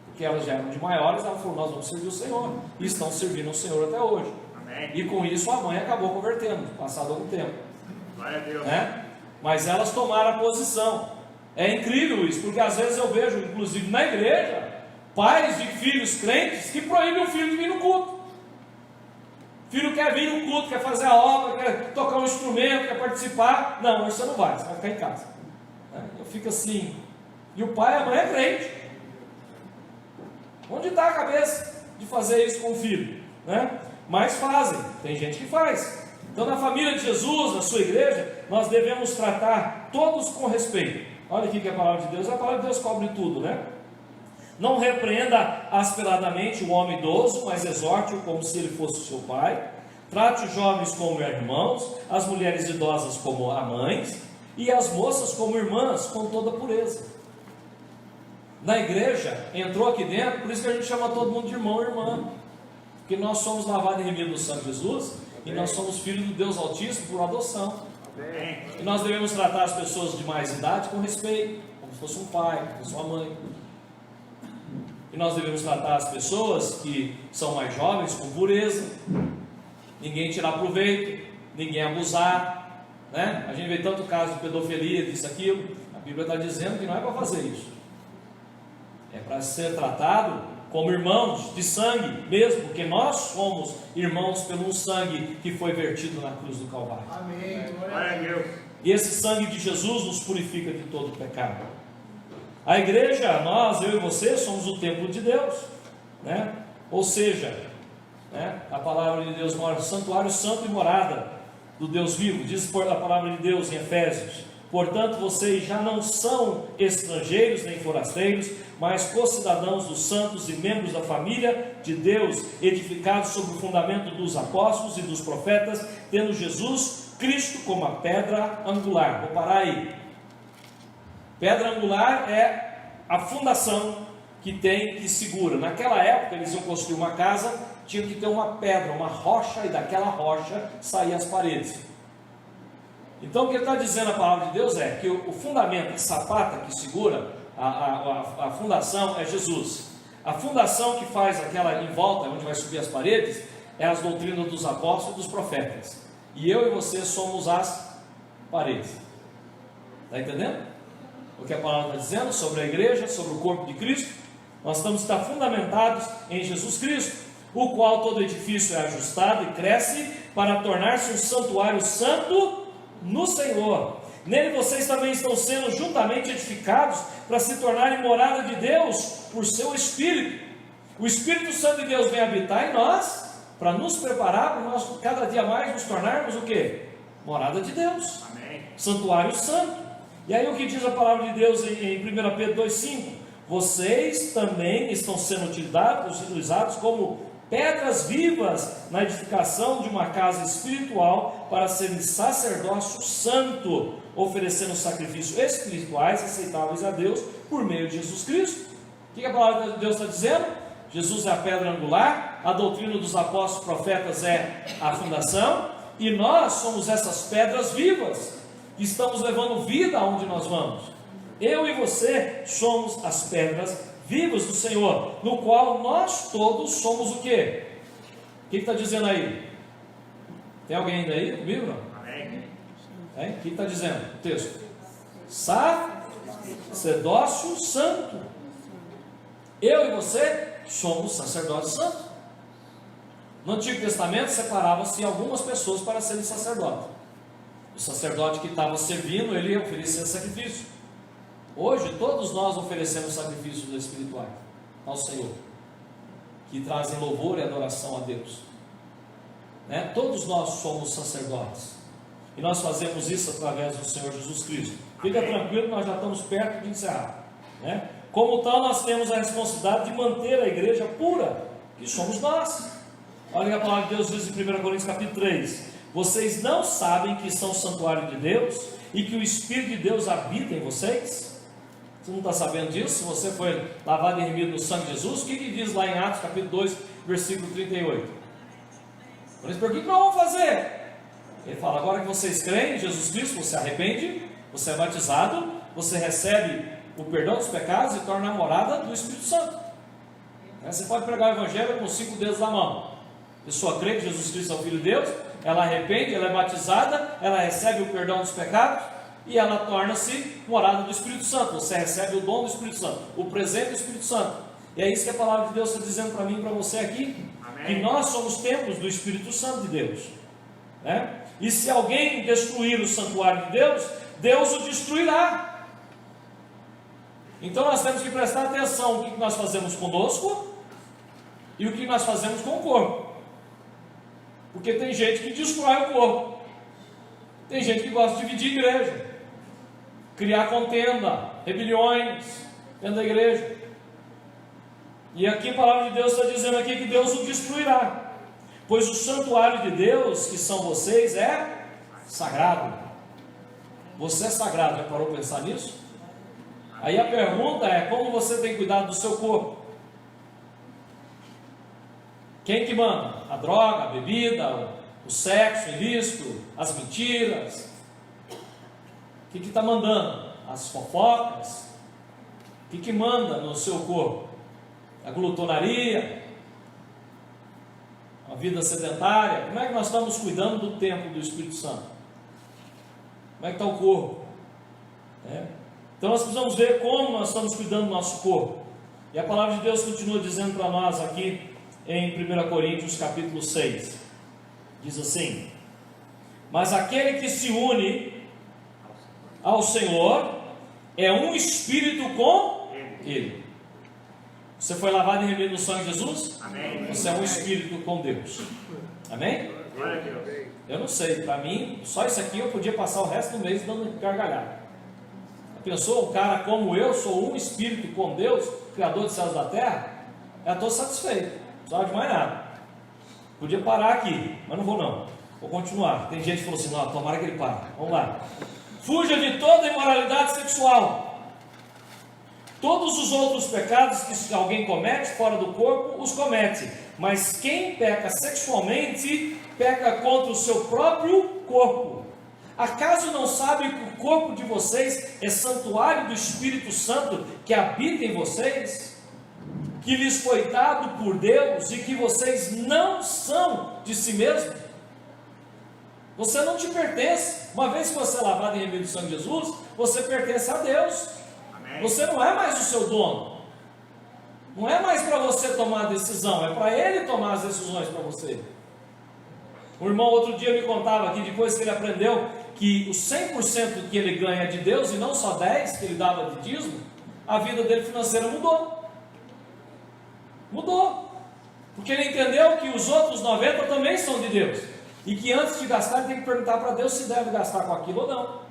porque elas já eram de maiores. Elas falaram: nós vamos servir o Senhor, e estão servindo o Senhor até hoje. Amém. E com isso a mãe acabou convertendo, passado algum tempo. Glória a Deus. Né? Mas elas tomaram a posição. É incrível isso, porque às vezes eu vejo, inclusive na igreja, pais de filhos crentes que proíbem o filho de vir no culto. O filho quer vir no culto, quer fazer a obra, quer tocar um instrumento, quer participar. Não, hoje você não vai, você vai ficar em casa. Eu fico assim. E o pai e a mãe é crente. Onde está a cabeça de fazer isso com o filho? Né? Mas fazem, tem gente que faz. Então, na família de Jesus, na sua igreja, nós devemos tratar todos com respeito. olha aqui que a palavra de Deus, a palavra de Deus cobre tudo, né? Não repreenda asperadamente o homem idoso, mas exorte-o como se ele fosse seu pai. Trate os jovens como irmãos, as mulheres idosas como mães, e as moças como irmãs, com toda pureza. Na igreja, entrou aqui dentro, por isso que a gente chama todo mundo de irmão e irmã, porque nós somos lavados e remidos no sangue de Jesus, e nós somos filhos do Deus Altíssimo por adoção. E nós devemos tratar as pessoas de mais idade com respeito, como se fosse um pai, como se fosse uma mãe. E nós devemos tratar as pessoas que são mais jovens com pureza, ninguém tirar proveito, ninguém abusar, né? A gente vê tanto caso de pedofilia, disso, aquilo. A Bíblia está dizendo que não é para fazer isso, é para ser tratado como irmãos de sangue mesmo, porque nós somos irmãos pelo sangue que foi vertido na cruz do Calvário. Amém. Glória a Deus. E esse sangue de Jesus nos purifica de todo pecado. A igreja, nós, eu e você, somos o templo de Deus, né? Ou seja, né, a palavra de Deus mora, santuário santo e morada do Deus vivo, diz a palavra de Deus em Efésios: portanto vocês já não são estrangeiros nem forasteiros, mas co-cidadãos dos santos e membros da família de Deus, edificados sobre o fundamento dos apóstolos e dos profetas, tendo Jesus Cristo como a pedra angular. Vou parar aí. Pedra angular é a fundação que segura. Naquela época eles iam construir uma casa, tinha que ter uma pedra, uma rocha, e daquela rocha saíam as paredes. Então o que ele está dizendo a palavra de Deus é que o fundamento, a sapata que segura a fundação é Jesus. A fundação que faz aquela em volta, onde vai subir as paredes, é as doutrinas dos apóstolos e dos profetas. E eu e você somos as paredes. Está entendendo? O que a palavra está dizendo sobre a igreja, sobre o corpo de Cristo? Nós estamos fundamentados em Jesus Cristo, o qual todo edifício é ajustado e cresce para tornar-se um santuário santo no Senhor. Nele vocês também estão sendo juntamente edificados para se tornarem morada de Deus por seu Espírito. O Espírito Santo de Deus vem habitar em nós para nos preparar para nós cada dia mais nos tornarmos o quê? Morada de Deus. Amém. Santuário santo. E aí o que diz a palavra de Deus em 1 Pedro 2,5? Vocês também estão sendo utilizados como pedras vivas na edificação de uma casa espiritual para serem sacerdócio santo, oferecendo sacrifícios espirituais aceitáveis a Deus por meio de Jesus Cristo. O que a palavra de Deus está dizendo? Jesus é a pedra angular, a doutrina dos apóstolos e profetas é a fundação, e nós somos essas pedras vivas, que estamos levando vida aonde nós vamos. Eu e você somos as pedras vivas do Senhor, no qual nós todos somos o quê? O que está dizendo aí? Tem alguém ainda aí comigo? Amém. O que está dizendo o texto? Sacerdócio santo. Eu e você somos sacerdote santo. No Antigo Testamento separava-se algumas pessoas para serem sacerdotes. O sacerdote que estava servindo, ele oferecia sacrifício. Hoje todos nós oferecemos sacrifícios espirituais ao Senhor, que trazem louvor e adoração a Deus, né? Todos nós somos sacerdotes, e nós fazemos isso através do Senhor Jesus Cristo. Fica tranquilo, nós já estamos perto de encerrar, né? Como tal, nós temos a responsabilidade de manter a igreja pura, que somos nós. Olha o que a palavra de Deus diz em 1 Coríntios capítulo 3: vocês não sabem que são santuário de Deus e que o Espírito de Deus habita em vocês? Você não está sabendo disso? Se você foi lavado e remido no sangue de Jesus, o que diz lá em Atos capítulo 2, versículo 38? Por isso, por que nós vamos fazer? Ele fala: agora que vocês creem em Jesus Cristo, você arrepende, você é batizado, você recebe o perdão dos pecados e torna a morada do Espírito Santo. Você pode pregar o Evangelho com 5 dedos na mão. A pessoa crê que Jesus Cristo é o Filho de Deus, ela arrepende, ela é batizada, ela recebe o perdão dos pecados e ela torna-se morada do Espírito Santo. Você recebe o dom do Espírito Santo, o presente do Espírito Santo. E é isso que a palavra de Deus está dizendo para mim e para você aqui. Amém. Que nós somos templos do Espírito Santo de Deus, né? E se alguém destruir o santuário de Deus, Deus o destruirá. Então nós temos que prestar atenção no que nós fazemos conosco e o que nós fazemos com o corpo. Porque tem gente que destrói o corpo, tem gente que gosta de dividir igreja, criar contenda, rebeliões dentro da igreja. E aqui a palavra de Deus está dizendo aqui que Deus o destruirá, pois o santuário de Deus, que são vocês, é sagrado. Você é sagrado, já parou para pensar nisso? Aí a pergunta é, como você tem cuidado do seu corpo? Quem que manda? A droga, a bebida, o sexo ilícito, as mentiras? O que está mandando? As fofocas? O que manda no seu corpo? A glutonaria? A vida sedentária? Como é que nós estamos cuidando do templo do Espírito Santo? Como é que está o corpo? Então nós precisamos ver como nós estamos cuidando do nosso corpo. E a palavra de Deus continua dizendo para nós aqui em 1 Coríntios capítulo 6. Diz assim: mas aquele que se une ao Senhor é um espírito com Ele. Você foi lavado e remido no sangue de Jesus? Amém. Você é um espírito com Deus. Amém? Glória a Deus. Eu não sei, para mim, só isso aqui eu podia passar o resto do mês dando gargalhada. Pensou, um cara como eu, sou um espírito com Deus, Criador dos céus e da terra, eu estou satisfeito, não precisava de mais nada. Podia parar aqui, mas não vou não. Vou continuar. Tem gente que falou assim, não, tomara que ele pare. Vamos lá. Fuja de toda imoralidade sexual. Todos os outros pecados que alguém comete fora do corpo, os comete. Mas quem peca sexualmente, peca contra o seu próprio corpo. Acaso não sabe que o corpo de vocês é santuário do Espírito Santo que habita em vocês? Que lhes foi dado por Deus e que vocês não são de si mesmos? Você não te pertence. Uma vez que você é lavado e remido do sangue de Jesus, você pertence a Deus. Amém. Você não é mais o seu dono. Não é mais para você tomar a decisão, é para Ele tomar as decisões para você. O irmão outro dia me contava que depois que ele aprendeu que o 100% que ele ganha é de Deus e não só 10% que ele dava de dízimo, a vida dele financeira mudou. Mudou. Porque ele entendeu que os outros 90% também são de Deus. E que antes de gastar ele tem que perguntar para Deus se deve gastar com aquilo ou não.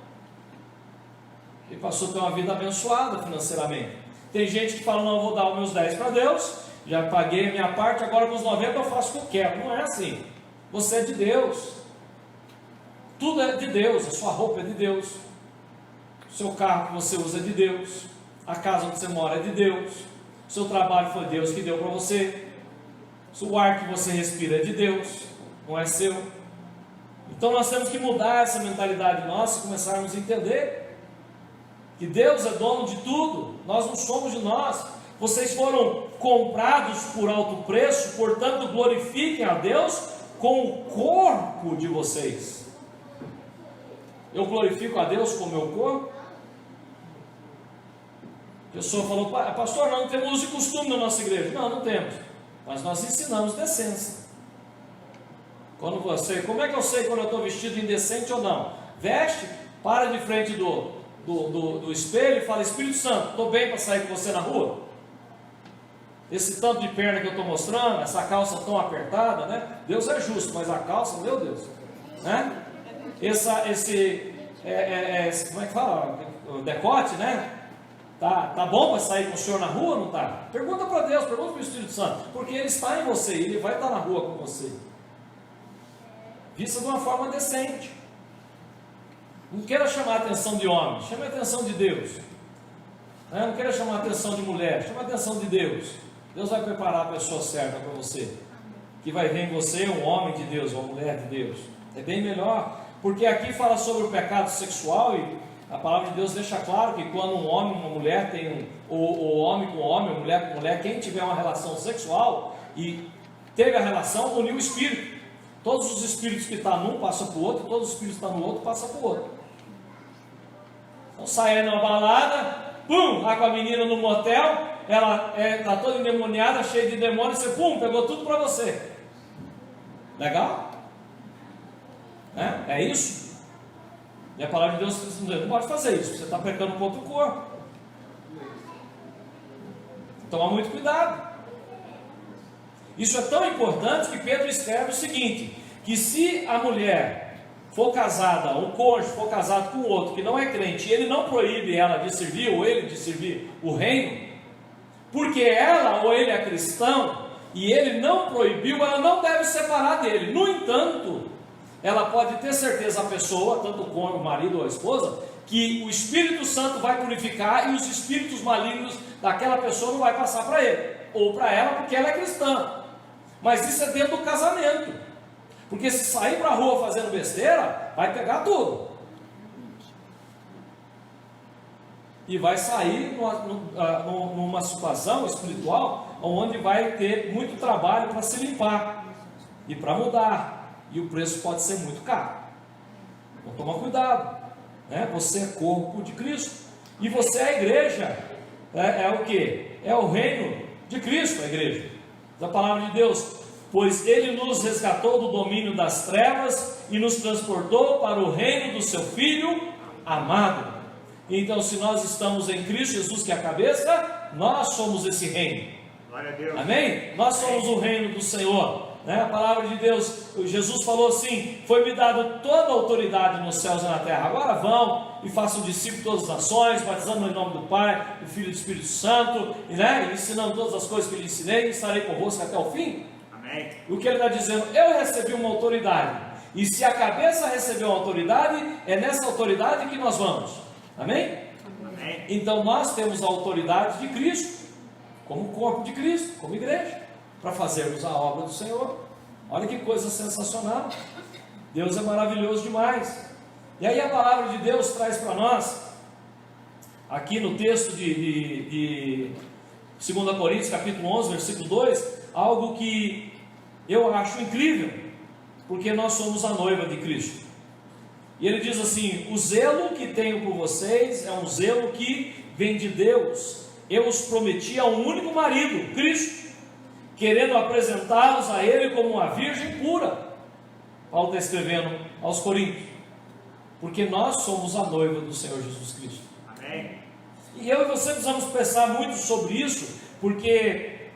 Ele passou a ter uma vida abençoada financeiramente. Tem gente que fala, não, eu vou dar os meus 10 para Deus, já paguei a minha parte, agora com os 90 eu faço o que eu quero. Não é assim. Você é de Deus. Tudo é de Deus. A sua roupa é de Deus. O seu carro que você usa é de Deus. A casa onde você mora é de Deus. O seu trabalho foi Deus que deu para você. O ar que você respira é de Deus, não é seu. Então nós temos que mudar essa mentalidade nossa e começarmos a entender que Deus é dono de tudo. Nós não somos de nós. Vocês foram comprados por alto preço, portanto glorifiquem a Deus com o corpo de vocês. Eu glorifico a Deus com o meu corpo? A pessoa falou, pastor, nós não temos uso e costume na nossa igreja. Não, não temos, mas nós ensinamos decência. Como é que eu sei quando eu estou vestido indecente ou não? Veste, para de frente do espelho e fala, Espírito Santo, estou bem para sair com você na rua? Esse tanto de perna que eu estou mostrando, essa calça tão apertada, né? Deus é justo, mas a calça, meu Deus, né? Como é que fala? O decote, né? Tá bom para sair com o senhor na rua ou não está? Pergunta para Deus, pergunta para o Espírito Santo, porque Ele está em você, Ele vai estar na rua com você. Vista de uma forma decente. Não queira chamar a atenção de homem, chame a atenção de Deus. Não queira chamar a atenção de mulher, chame a atenção de Deus. Deus vai preparar a pessoa certa para você, que vai ver em você um homem de Deus, uma mulher de Deus. É bem melhor, porque aqui fala sobre o pecado sexual e a palavra de Deus deixa claro que quando um homem e uma mulher tem o homem com homem, a mulher com mulher, quem tiver uma relação sexual e teve a relação, uniu o espírito. Todos os espíritos que estão num passam para o outro, todos os espíritos que estão no outro passam para o outro. Então sai numa balada, pum, lá com a menina no motel, ela está toda endemoniada, cheia de demônios, você pum, pegou tudo para você. Legal? É isso? E a palavra de Deus diz, não pode fazer isso, você está pecando contra o corpo. Toma muito cuidado. Isso é tão importante que Pedro escreve o seguinte, que se a mulher for casada, um cônjuge for casado com outro que não é crente, ele não proíbe ela de servir, ou ele de servir o reino, porque ela ou ele é cristão, e ele não proibiu, ela não deve separar dele. No entanto, ela pode ter certeza, a pessoa, tanto o marido ou a esposa, que o Espírito Santo vai purificar, e os espíritos malignos daquela pessoa não vai passar para ele, ou para ela, porque ela é cristã. Mas isso é dentro do casamento, porque se sair para a rua fazendo besteira, vai pegar tudo, e vai sair numa situação espiritual onde vai ter muito trabalho para se limpar e para mudar, e o preço pode ser muito caro. Então toma cuidado, né? Você é corpo de Cristo, e você é a igreja. É o que? É o reino de Cristo, a igreja, da palavra de Deus. Pois ele nos resgatou do domínio das trevas e nos transportou para o reino do seu Filho amado. Então, se nós estamos em Cristo Jesus, que é a cabeça, nós somos esse reino. Glória a Deus. Amém? Nós somos o reino do Senhor, né? A palavra de Deus, Jesus falou assim: foi-me dado toda a autoridade nos céus e na terra. Agora vão e façam discípulos de todas as nações, batizando em nome do Pai, do Filho e do Espírito Santo, né? E ensinando todas as coisas que lhe ensinei, e estarei convosco até o fim. Amém. O que ele está dizendo? Eu recebi uma autoridade, e se a cabeça recebeu uma autoridade, é nessa autoridade que nós vamos. Amém? Amém? Então nós temos a autoridade de Cristo, como corpo de Cristo, como igreja, para fazermos a obra do Senhor. Olha que coisa sensacional. Deus é maravilhoso demais. E aí a palavra de Deus traz para nós, aqui no texto de 2 Coríntios capítulo 11, versículo 2, algo que eu acho incrível, porque nós somos a noiva de Cristo. E ele diz assim: o zelo que tenho por vocês é um zelo que vem de Deus. Eu os prometi a um único marido, Cristo, querendo apresentá-los a Ele como uma virgem pura. Paulo está escrevendo aos Coríntios, porque nós somos a noiva do Senhor Jesus Cristo. Amém. E eu e você precisamos pensar muito sobre isso, porque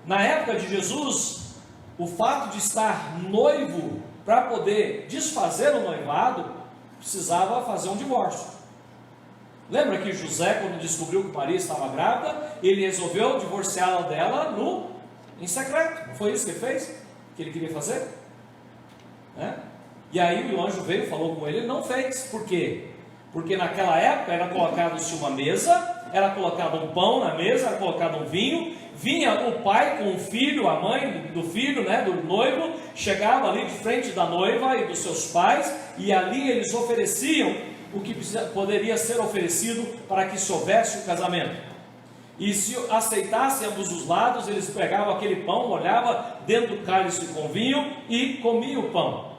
na época de Jesus, o fato de estar noivo, para poder desfazer o noivado, precisava fazer um divórcio. Lembra que José, quando descobriu que Maria estava grávida, ele resolveu divorciá-la dela em secreto. Não foi isso que ele fez? Que ele queria fazer? E aí o anjo veio, falou com ele, ele não fez. Por quê? Porque naquela época era colocado-se uma mesa, era colocado um pão na mesa, era colocado um vinho, vinha o pai com o filho, a mãe do filho, né, do noivo, chegava ali de frente da noiva e dos seus pais, e ali eles ofereciam o que poderia ser oferecido para que se houvesse o casamento. E se aceitassem ambos os lados, eles pegavam aquele pão, molhavam dentro do cálice com vinho e comiam o pão.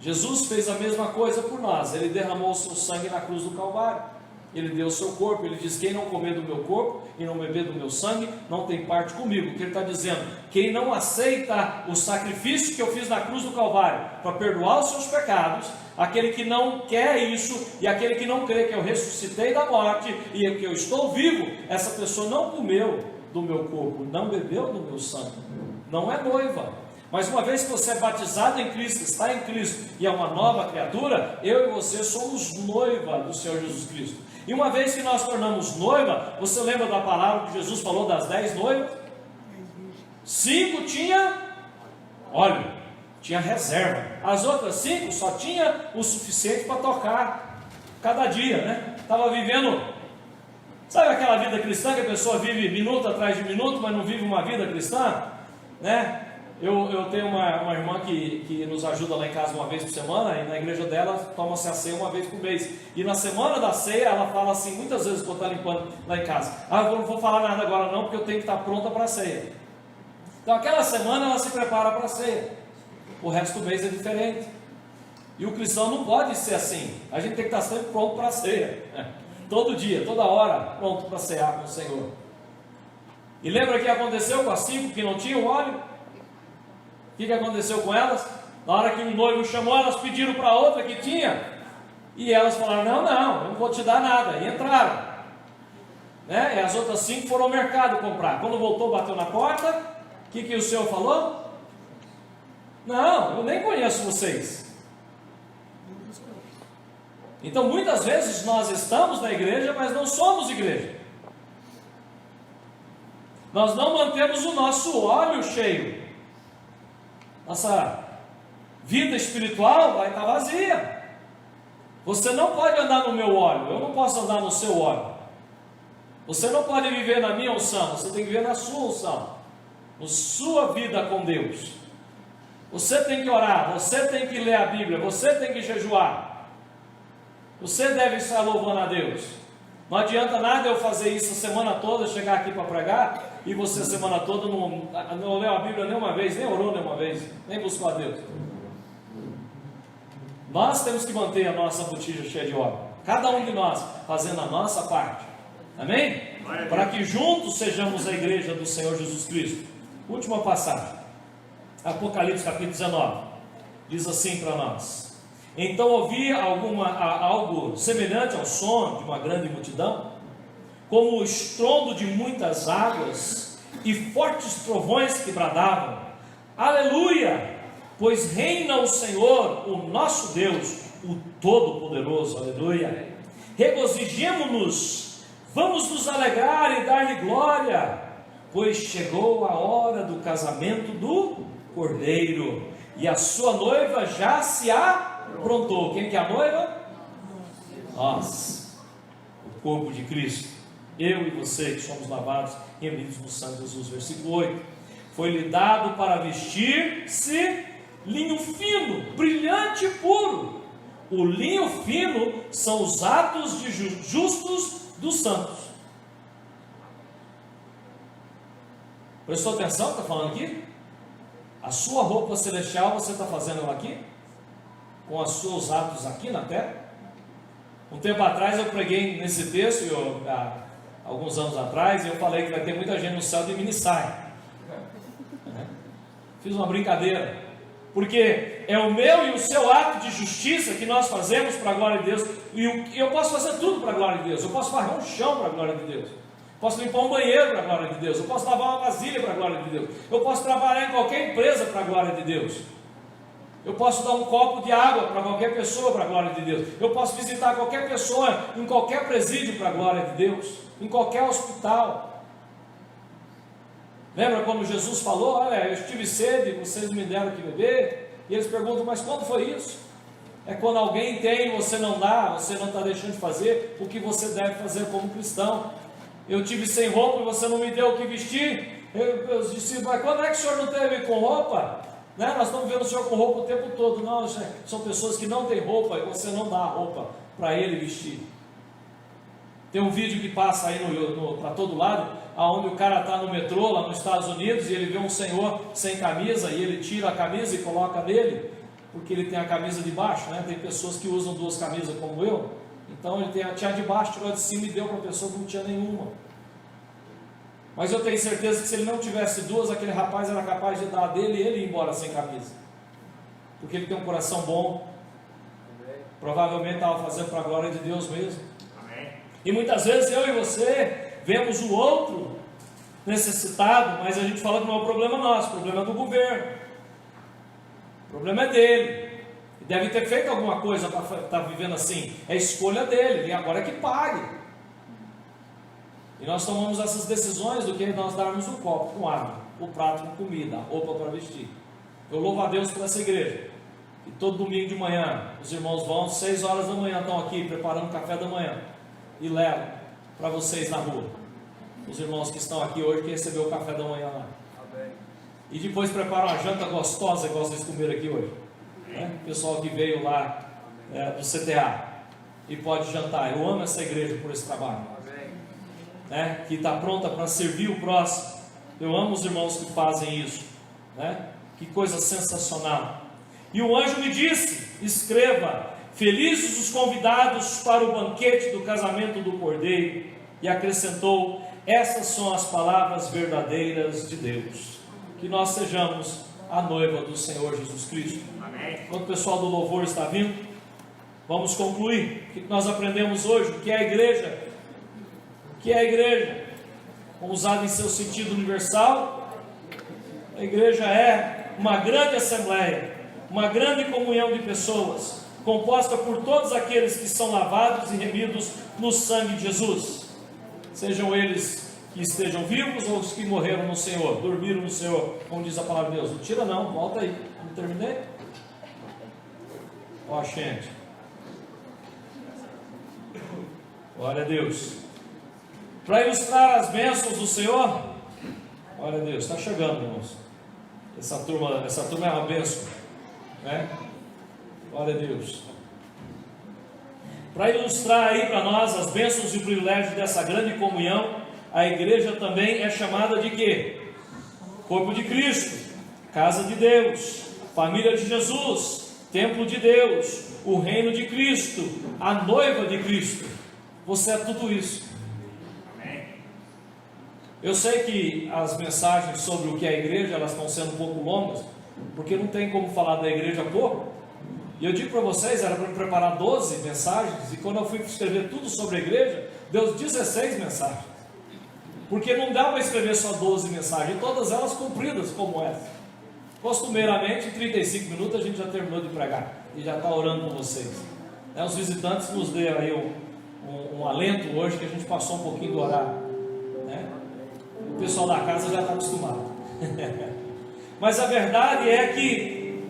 Jesus fez a mesma coisa por nós. Ele derramou o seu sangue na cruz do Calvário. Ele deu o seu corpo. Ele diz: quem não comer do meu corpo e não beber do meu sangue, não tem parte comigo. O que ele está dizendo? Quem não aceita o sacrifício que eu fiz na cruz do Calvário para perdoar os seus pecados, aquele que não quer isso, e aquele que não crê que eu ressuscitei da morte e que eu estou vivo, essa pessoa não comeu do meu corpo, não bebeu do meu sangue, não é noiva. Mas uma vez que você é batizado em Cristo, está em Cristo e é uma nova criatura, eu e você somos noiva do Senhor Jesus Cristo. E uma vez que nós tornamos noiva, você lembra da palavra que Jesus falou das 10 noivas? 5 tinha óleo, tinha reserva. As outras 5 só tinha o suficiente para tocar cada dia, né? Estava vivendo, sabe aquela vida cristã que a pessoa vive minuto atrás de minuto, mas não vive uma vida cristã, né? Eu tenho uma irmã que nos ajuda lá em casa uma vez por semana, e na igreja dela toma-se a ceia uma vez por mês. E na semana da ceia ela fala assim, muitas vezes quando está limpando lá em casa: eu não vou falar nada agora não, porque eu tenho que estar pronta para a ceia. Então aquela semana ela se prepara para a ceia. O resto do mês é diferente. E o cristão não pode ser assim. A gente tem que estar sempre pronto para a ceia, todo dia, toda hora, pronto para cear com o Senhor. E lembra o que aconteceu com as 5 que não tinham óleo? O que aconteceu com elas? Na hora que o noivo chamou, elas pediram para a outra que tinha, e elas falaram: não, eu não vou te dar nada, e entraram, né? E as outras 5 foram ao mercado comprar. Quando voltou, bateu na porta, o que o Senhor falou? Não, eu nem conheço vocês, Então muitas vezes nós estamos na igreja, mas não somos igreja. Nós não mantemos o nosso óleo cheio. Nossa vida espiritual vai estar vazia. Você não pode andar no meu óleo, eu não posso andar no seu óleo. Você não pode viver na minha unção, você tem que viver na sua unção, na sua vida com Deus. Você tem que orar, você tem que ler a Bíblia, você tem que jejuar. Você deve estar louvando a Deus. Não adianta nada eu fazer isso a semana toda, chegar aqui para pregar, e você a semana toda não leu a Bíblia nenhuma vez, nem orou nenhuma vez, nem buscou a Deus. Nós temos que manter a nossa botija cheia de óleo, cada um de nós fazendo a nossa parte, amém? Para que juntos sejamos a igreja do Senhor Jesus Cristo. Última passagem, Apocalipse capítulo 19, diz assim para nós: então ouvi algo semelhante ao som de uma grande multidão, como o estrondo de muitas águas, e fortes trovões que bradavam: aleluia! Pois reina o Senhor, o nosso Deus, o Todo-Poderoso, aleluia. Regozijemo-nos, vamos nos alegrar e dar-lhe glória, pois chegou a hora do casamento do Cordeiro, e a sua noiva já se aprontou. Quem que é a noiva? Nós, o corpo de Cristo, eu e você que somos lavados e remidos no sangue de Jesus. Versículo 8: foi-lhe dado para vestir-se linho fino, brilhante e puro. O linho fino são os atos de justos dos santos. Prestou atenção? Está falando aqui? A sua roupa celestial, você está fazendo ela aqui? Com os seus atos aqui na terra? Um tempo atrás eu preguei nesse texto, alguns anos atrás, e eu falei que vai ter muita gente no céu de mini saia. Fiz uma brincadeira, porque é o meu e o seu ato de justiça que nós fazemos para a glória de Deus. E eu posso fazer tudo para a glória de Deus. Eu posso varrer um chão para a glória de Deus, posso limpar um banheiro para a glória de Deus, eu posso lavar uma vasilha para a glória de Deus, eu posso trabalhar em qualquer empresa para a glória de Deus, eu posso dar um copo de água para qualquer pessoa para a glória de Deus, eu posso visitar qualquer pessoa em qualquer presídio para a glória de Deus, em qualquer hospital. Lembra quando Jesus falou: olha, eu tive sede, vocês me deram que beber? E eles perguntam: mas quando foi isso? É quando alguém tem e você não dá, você não está deixando de fazer o que você deve fazer como cristão. Eu tive sem roupa e você não me deu o que vestir. Eu disse: mas quando é que o senhor não teve com roupa? Né? Nós estamos vendo o senhor com roupa o tempo todo. Não, são pessoas que não têm roupa e você não dá a roupa para ele vestir. Tem um vídeo que passa aí para todo lado, onde o cara está no metrô lá nos Estados Unidos e ele vê um senhor sem camisa e ele tira a camisa e coloca nele, porque ele tem a camisa de baixo, né? Tem pessoas que usam duas camisas como eu, então ele tinha de baixo, tirou de cima e deu para a pessoa que não tinha nenhuma. Mas eu tenho certeza que se ele não tivesse duas, aquele rapaz era capaz de dar a dele e ele ir embora sem camisa, porque ele tem um coração bom. Provavelmente estava fazendo para a glória de Deus mesmo. E muitas vezes eu e você vemos o outro necessitado, mas a gente fala que não é o problema nosso, o problema é do governo, o problema é dele. Deve ter feito alguma coisa para estar vivendo assim, é escolha dele, e agora é que pague. E nós tomamos essas decisões do que nós darmos o copo com água, o prato com comida, a roupa para vestir. Eu louvo a Deus por essa igreja, e todo domingo de manhã os irmãos vão, 6 horas da manhã estão aqui preparando café da manhã e levam para vocês na rua. Os irmãos que estão aqui hoje, que recebeu o café da manhã lá. Amém. E depois preparam uma janta gostosa, igual vocês comeram aqui hoje. Né? O pessoal que veio lá do CTA e pode jantar. Eu amo essa igreja por esse trabalho. Né? Que está pronta para servir o próximo. Eu amo os irmãos que fazem isso. Né? Que coisa sensacional. E o anjo me disse: escreva: felizes os convidados para o banquete do casamento do Cordeiro. E acrescentou: essas são as palavras verdadeiras de Deus. Que nós sejamos a noiva do Senhor Jesus Cristo. Amém. Enquanto o pessoal do louvor está vindo, vamos concluir. O que nós aprendemos hoje? O que é a igreja? O que é a igreja? Usado em seu sentido universal, a igreja é uma grande assembleia, uma grande comunhão de pessoas composta por todos aqueles que são lavados e remidos no sangue de Jesus, sejam eles que estejam vivos ou os que morreram no Senhor, dormiram no Senhor, como diz a palavra de Deus. Não tira não, volta aí, não terminei? Ó, gente, glória a Deus. Para ilustrar as bênçãos do Senhor, glória a Deus, está chegando, irmãos. Essa turma é uma bênção, né? Glória a Deus. Para ilustrar aí para nós as bênçãos e o privilégio dessa grande comunhão, a igreja também é chamada de quê? Corpo de Cristo, casa de Deus, família de Jesus, templo de Deus, o reino de Cristo, a noiva de Cristo. Você é tudo isso. Eu sei que as mensagens sobre o que é a igreja, elas estão sendo um pouco longas, porque não tem como falar da igreja pouco. E eu digo para vocês, era para me preparar 12 mensagens, e quando eu fui escrever tudo sobre a igreja, deu 16 mensagens. Porque não dá para escrever só 12 mensagens, todas elas compridas como essa. Costumeiramente, em 35 minutos a gente já terminou de pregar, e já está orando por vocês. Os visitantes nos deram aí um alento hoje, que a gente passou um pouquinho do horário, né? O pessoal da casa já está acostumado. Mas a verdade é que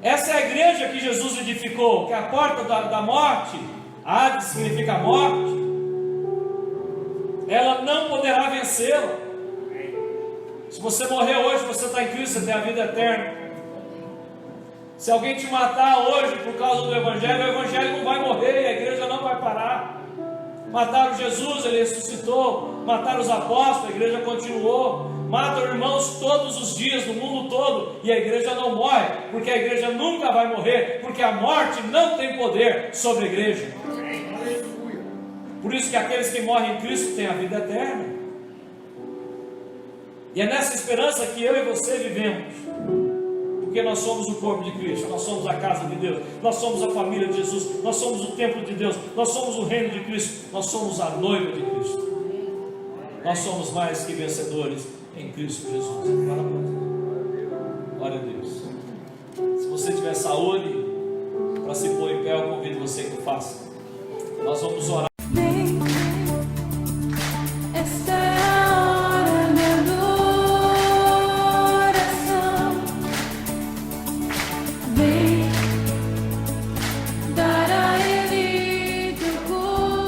essa é a igreja que Jesus edificou, que é a porta da morte, Hades significa morte, ela não poderá vencê-la. Se você morrer hoje, você está em Cristo, você tem a vida eterna. Se alguém te matar hoje por causa do Evangelho, o Evangelho não vai morrer, a igreja não vai parar. Mataram Jesus, ele ressuscitou. Mataram os apóstolos, a igreja continuou. Matam irmãos todos os dias no mundo todo, e a igreja não morre, porque a igreja nunca vai morrer, porque a morte não tem poder sobre a igreja. Por isso que aqueles que morrem em Cristo têm a vida eterna. E é nessa esperança que eu e você vivemos, porque nós somos o corpo de Cristo, nós somos a casa de Deus, nós somos a família de Jesus, nós somos o templo de Deus, nós somos o reino de Cristo, nós somos a noiva de Cristo. Nós somos mais que vencedores em Cristo Jesus. Glória a Deus. Se você tiver saúde para se pôr em pé, eu convido você que o faça. Nós vamos orar.